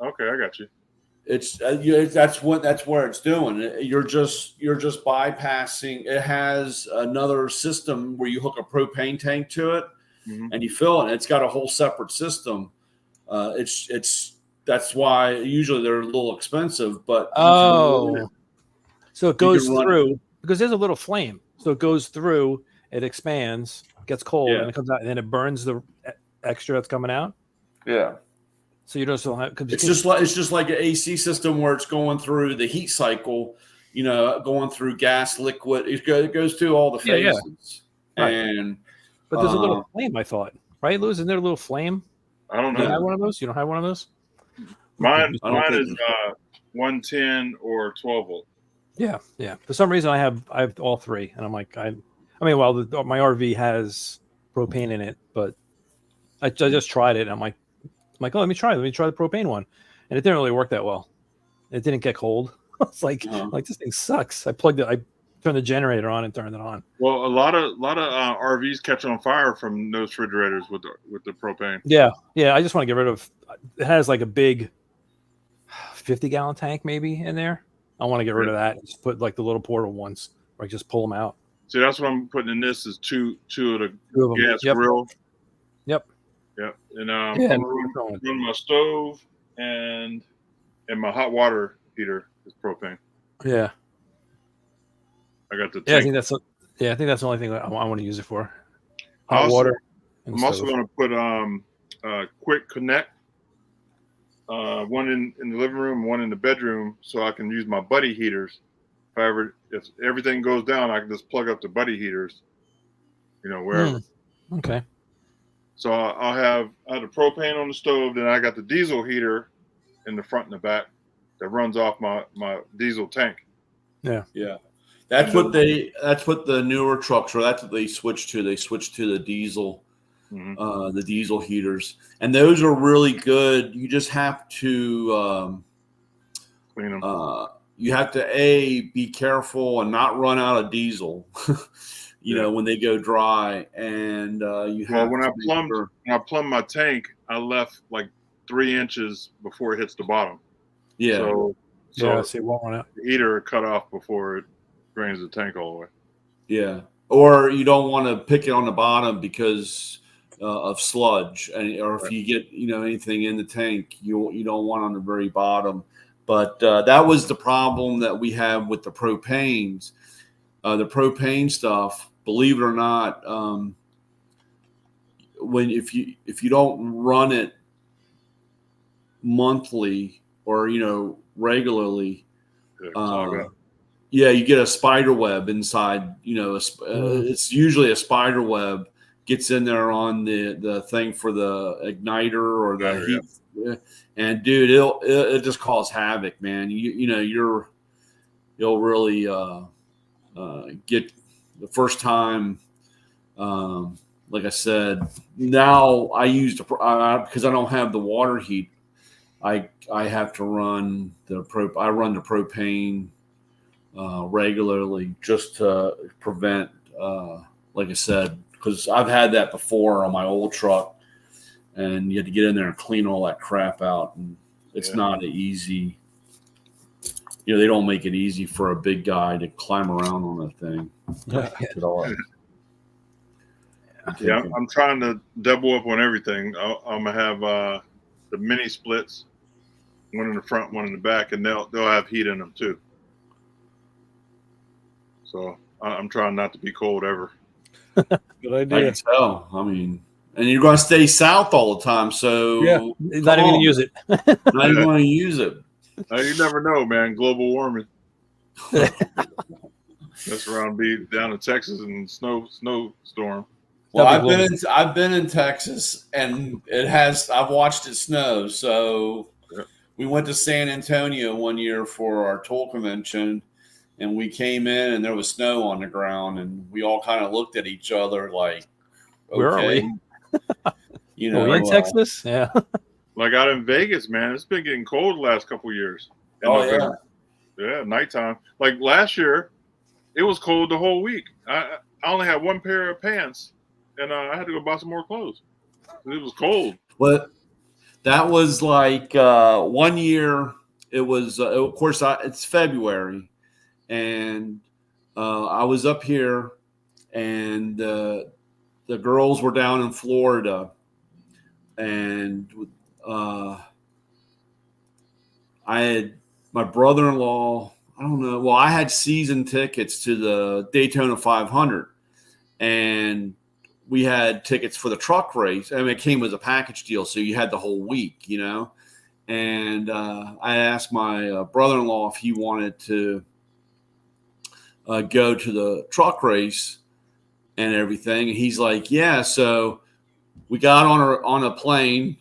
Okay, I got you. it's that's where it's doing. You're just bypassing. It has another system where you hook a propane tank to it Mhm. and you fill it. And it's got a whole separate system. That's why usually they're a little expensive, but you can run it. So it goes run it. through because there's a little flame. So it goes through, it expands, gets cold, Yeah. and it comes out, and then it burns the extra that's coming out. Yeah. So you don't still have. It's just like an AC system where it's going through the heat cycle, going through gas, liquid. It goes through all the Yeah, yeah. phases. Right. And But there's a little flame, I thought. Right, Lou? Isn't there a little flame? I don't You know. have one of those? You don't have one of those? Mine I don't is think 110 or 12 volt. Yeah, yeah. For some reason, I have all three, and I'm like, my RV has propane in it, but I just tried it. And I'm like, oh, let me try the propane one, and it didn't really work that well. It didn't get cold. I was like, this thing sucks. I turned the generator on and turned it on. Well, a lot of RVs catch on fire from those refrigerators with the propane. Yeah. I just want to get rid of. It has like a big 50-gallon tank maybe in there. I want to get rid of that and just put like the little portable ones, or just pull them out. See, that's what I'm putting in this is two of the Two of them. gas Yep. grill. Yep. Yep. And Yeah, I'm gonna run my stove and my hot water heater is propane. Yeah. I got the Yeah, I tank. think that's the only thing I want to use it for. I Hot also- water. and I'm also stove. going to put quick connect, one in the living room, one in the bedroom, so I can use my buddy heaters. If everything goes down, I can just plug up the buddy heaters, wherever. Okay. So I'll have the propane on the stove, then I got the diesel heater in the front and the back that runs off my diesel tank. Yeah. That's what the newer trucks are. That's what they switch to. They switch to the diesel. Mhm. The diesel heaters, and those are really good. You just have to Clean them. you have to be careful and not run out of diesel. When they go dry, and you have. Well, to make sure- when I plumbed my tank, I left like 3 inches before it hits the bottom. Yeah, So See, it won't run out. the heater cut off before it drains the tank all the way. yeah. Or you don't want to pick it on the bottom because of sludge, or if you get anything in the tank, you don't want on the very bottom. But that was the problem that we have with the propanes. The propane stuff, believe it or not, if you don't run it monthly or regularly, you get a spider web inside. It's usually a spider web gets in there on the thing for the igniter or the heat, and dude, it'll just cause havoc, man. You'll really get the first time. Like I said, now I use because I don't have the water heat. I have to run I run the propane regularly just to prevent, like I said, because I've had that before on my old truck, and you had to get in there and clean all that crap out, and it's not an easy. They don't make it easy for a big guy to climb around on that thing. Yeah, I'm trying to double up on everything. I'm gonna have the mini splits, one in the front, one in the back, and they'll have heat in them too. So I'm trying not to be cold ever. Good I idea. can tell. I mean, and you're going to stay south all the time, so Not even gonna use it. not even going to use it. You never know, man. Global warming. That's around be down in Texas and snowstorm. Well, I've been in Texas, and I've watched it snow. So we went to San Antonio one year for our toll convention, and we came in and there was snow on the ground, and we all kind of looked at each other like, Where are we? Are we in Texas? Yeah. Like out in Vegas, man, it's been getting cold the last couple of years. Yeah, nighttime. Like last year, it was cold the whole week. I only had one pair of pants, and I had to go buy some more clothes. It was cold. But that was like 1 year. it was of course it's February, and I was up here, and the girls were down in Florida, and I had my brother-in-law. I don't know. Well, I had season tickets to the Daytona 500, and we had tickets for the truck race. I mean, it came as a package deal, so you had the whole week, you know. And I asked my brother-in-law if he wanted to go to the truck race and everything, and he's like, "Yeah." So we got on a plane,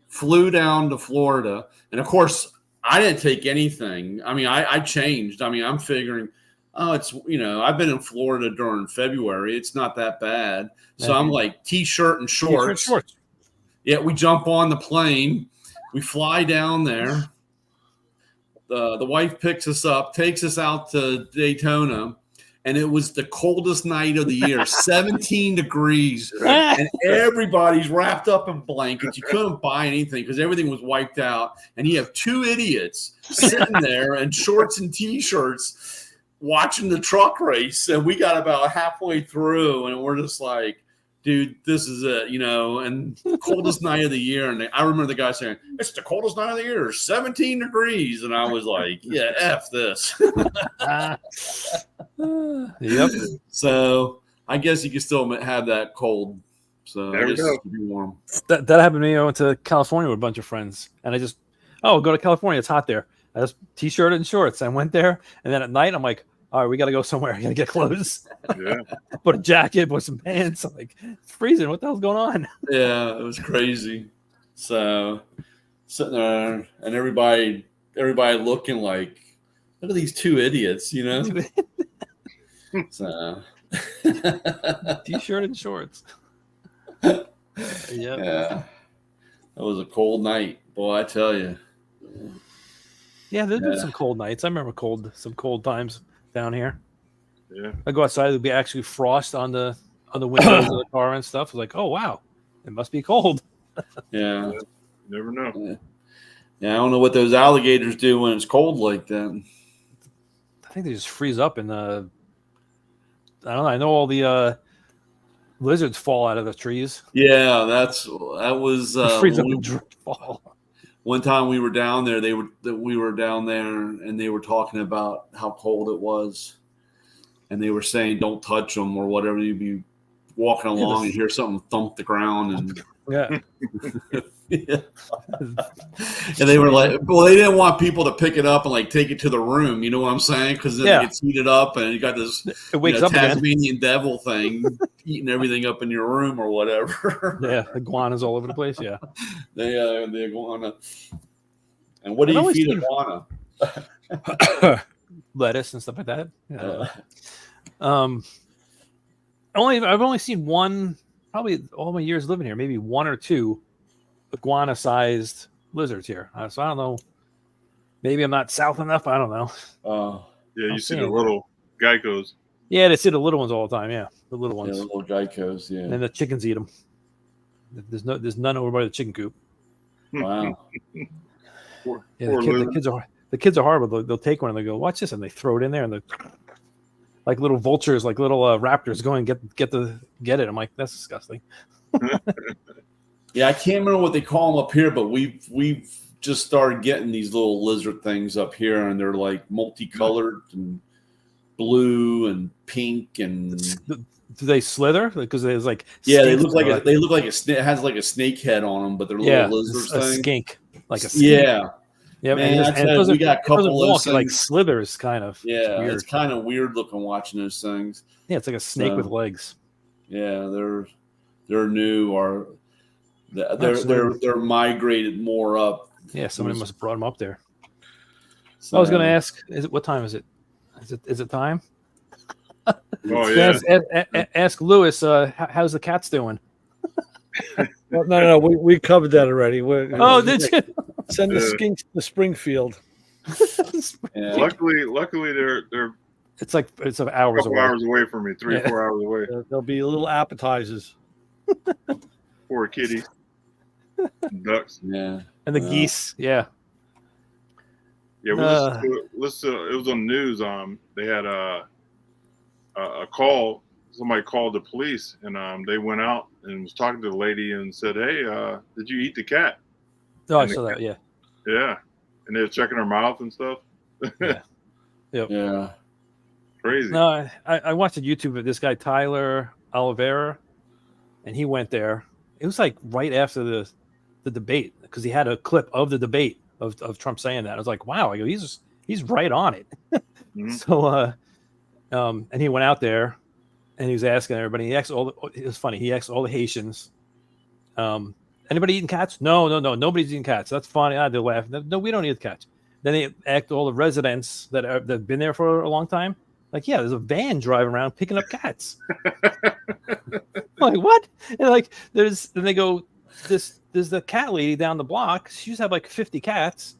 flew down to Florida, and of course, I didn't take anything. I mean, I changed. I mean, I'm figuring, oh, it's, you know, I've been in Florida during February. It's not that bad. So I'm like t-shirt and shorts. Shorts. Yeah, we jump on the plane. We fly down there. The wife picks us up, takes us out to Daytona, and it was the coldest night of the year, 17 degrees, and everybody's wrapped up in blankets. You couldn't buy anything because everything was wiped out, and you have two idiots sitting there in shorts and t-shirts watching the truck race, and we got about halfway through, and we're just like, dude, this is it, you know, and coldest night of the year. And I remember the guy saying, it's the coldest night of the year, 17 degrees. And I was like, yeah, F this. Yep. So I guess you can still have that cold. So There we I guess go. it's be warm. That happened to me. I went to California with a bunch of friends, and I just, go to California. It's hot there. I just t-shirt and shorts. I went there, and then at night, I'm like, all right, we got to go somewhere. I got to get clothes. Yeah. Put a jacket, put some pants. I'm like, it's freezing. What the hell's going on? Yeah, it was crazy. So sitting there and everybody looking like, look at these two idiots, you know? So T-shirt and shorts. Yeah. yeah, that was a cold night, boy. I tell you. Yeah, there's been Yeah. some cold nights. I remember some cold times down here. Yeah. I go outside, there'd be actually frost on the windows of the car and stuff. I was like, oh wow, it must be cold. Yeah, Never know. yeah. I don't know what those alligators do when it's cold like that. I think they just freeze up in the. I don't know. I know all the lizards fall out of the trees. Yeah, that was They freeze up when and fall. one time we were down there. We were down there, and they were talking about how cold it was, and they were saying don't touch them or whatever. You'd be walking along and hear something thump the ground, and Yeah. yeah. And they were like, well, they didn't want people to pick it up and like take it to the room. You know what I'm saying? Because then Yeah. it gets heated up, and you got this It wakes up again. Tasmanian devil thing eating everything up in your room or whatever. Yeah, iguanas all over the place. Yeah. The iguana. And what do I've you always feed seen- iguana? Lettuce and stuff like that. Yeah. Uh, I've only seen one, probably all my years living here, maybe one or two iguana-sized lizards here. So I don't know. Maybe I'm not south enough. I don't know. Yeah, you I'm see the seeing- little geckos. Yeah, they see the little ones all the time. Yeah, the little yeah, ones, the little geckos. Yeah. and the chickens eat them. There's none over by the chicken coop. Wow. Poor, Yeah, poor the lizard. kids are horrible. They'll take one and they go, "Watch this," and they throw it in there, and they're like little vultures, like little raptors, go and get it. I'm like, that's disgusting. Yeah, I can't remember what they call them up here, but we've just started getting these little lizard things up here, and they're like multicolored and blue and pink and Do they slither? Because there's like yeah, they skinks look like that are they look like a snake. It has like a snake head on them, but they're little yeah, lizards a thing. skink, like a skink. Yeah, Yeah, Man, and I tell you, we got a couple doesn't of those walk, it like things. slithers, kind of. yeah, weird. it's kind of weird looking watching those things. Yeah, it's like a snake So- with legs. Yeah, they're new or they're Absolutely. they're migrated more up. Yeah, somebody must have brought them up there. So, I was going to ask, what time is it? Is it time? Oh yeah. Ask Lewis. How's the cats doing? Well, no, we covered that already. Oh, did you? Send the Yeah. skinks to Springfield. Yeah. Luckily they're It's a hours couple away. hours away from me, 3 or Yeah. 4 hours away. There'll be little appetizers. Poor kitty. Ducks. Yeah. And the Yeah. geese, yeah. Yeah, we listened to it was on the news. They had a call. Somebody called the police, and they went out and was talking to the lady and said, "Hey, did you eat the cat?" Oh, I And the saw that. Yeah. Yeah, and they were checking her mouth and stuff. Yeah. Yeah. Crazy. No, I watched a YouTube of this guy Tyler Oliveira, and he went there. It was like right after the debate because he had a clip of the debate of Trump saying that. I was like, wow, I go, he's right on it. Mhm. So and he went out there and he was asking everybody. He asked it was funny. He asked all the Haitians, anybody eating cats? No, nobody's eating cats. That's funny. They're laughing. No, we don't eat cats. Then they asked all the residents that've been there for a long time. Like, yeah, there's a van driving around picking up cats. Like, what? And like, then they go, there's the cat lady down the block. She used to have like 50 cats.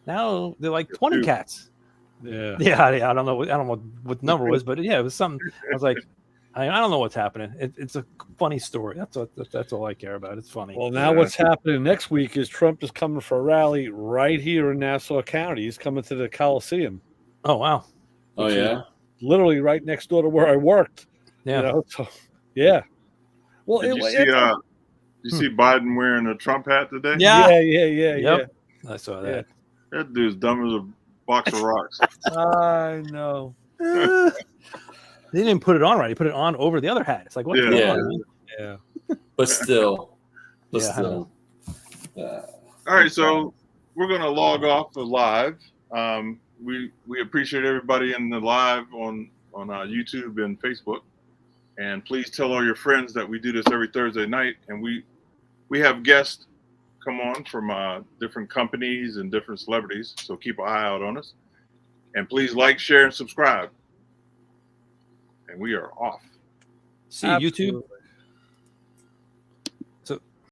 Now they're like 20 cats. Yeah. Yeah, I don't know what the number was, but yeah, it was something. I was like, I don't know what's happening. It's a funny story. That's all I care about. It's funny. Well, now what's happening next week is Trump is coming for a rally right here in Nassau County. He's coming to the Coliseum, Oh wow. Oh yeah. literally right next door to where I worked. Yeah. You know, so yeah. Well, Did you see Biden wearing a Trump hat today? Yeah. yeah. I saw that. That dude's dumb as a box of rocks. I know. They didn't put it on right. He put it on over the other hat. It's like, what's Yeah. going Yeah. on? Yeah. But still. Yeah, I know. All right, so we're gonna log off the live. We appreciate everybody in the live on YouTube and Facebook, and please tell all your friends that we do this every Thursday night, and we have guests come on from different companies and different celebrities, so keep an eye out on us, and please like, share, and subscribe. And we are off. See you, YouTube. Absolutely.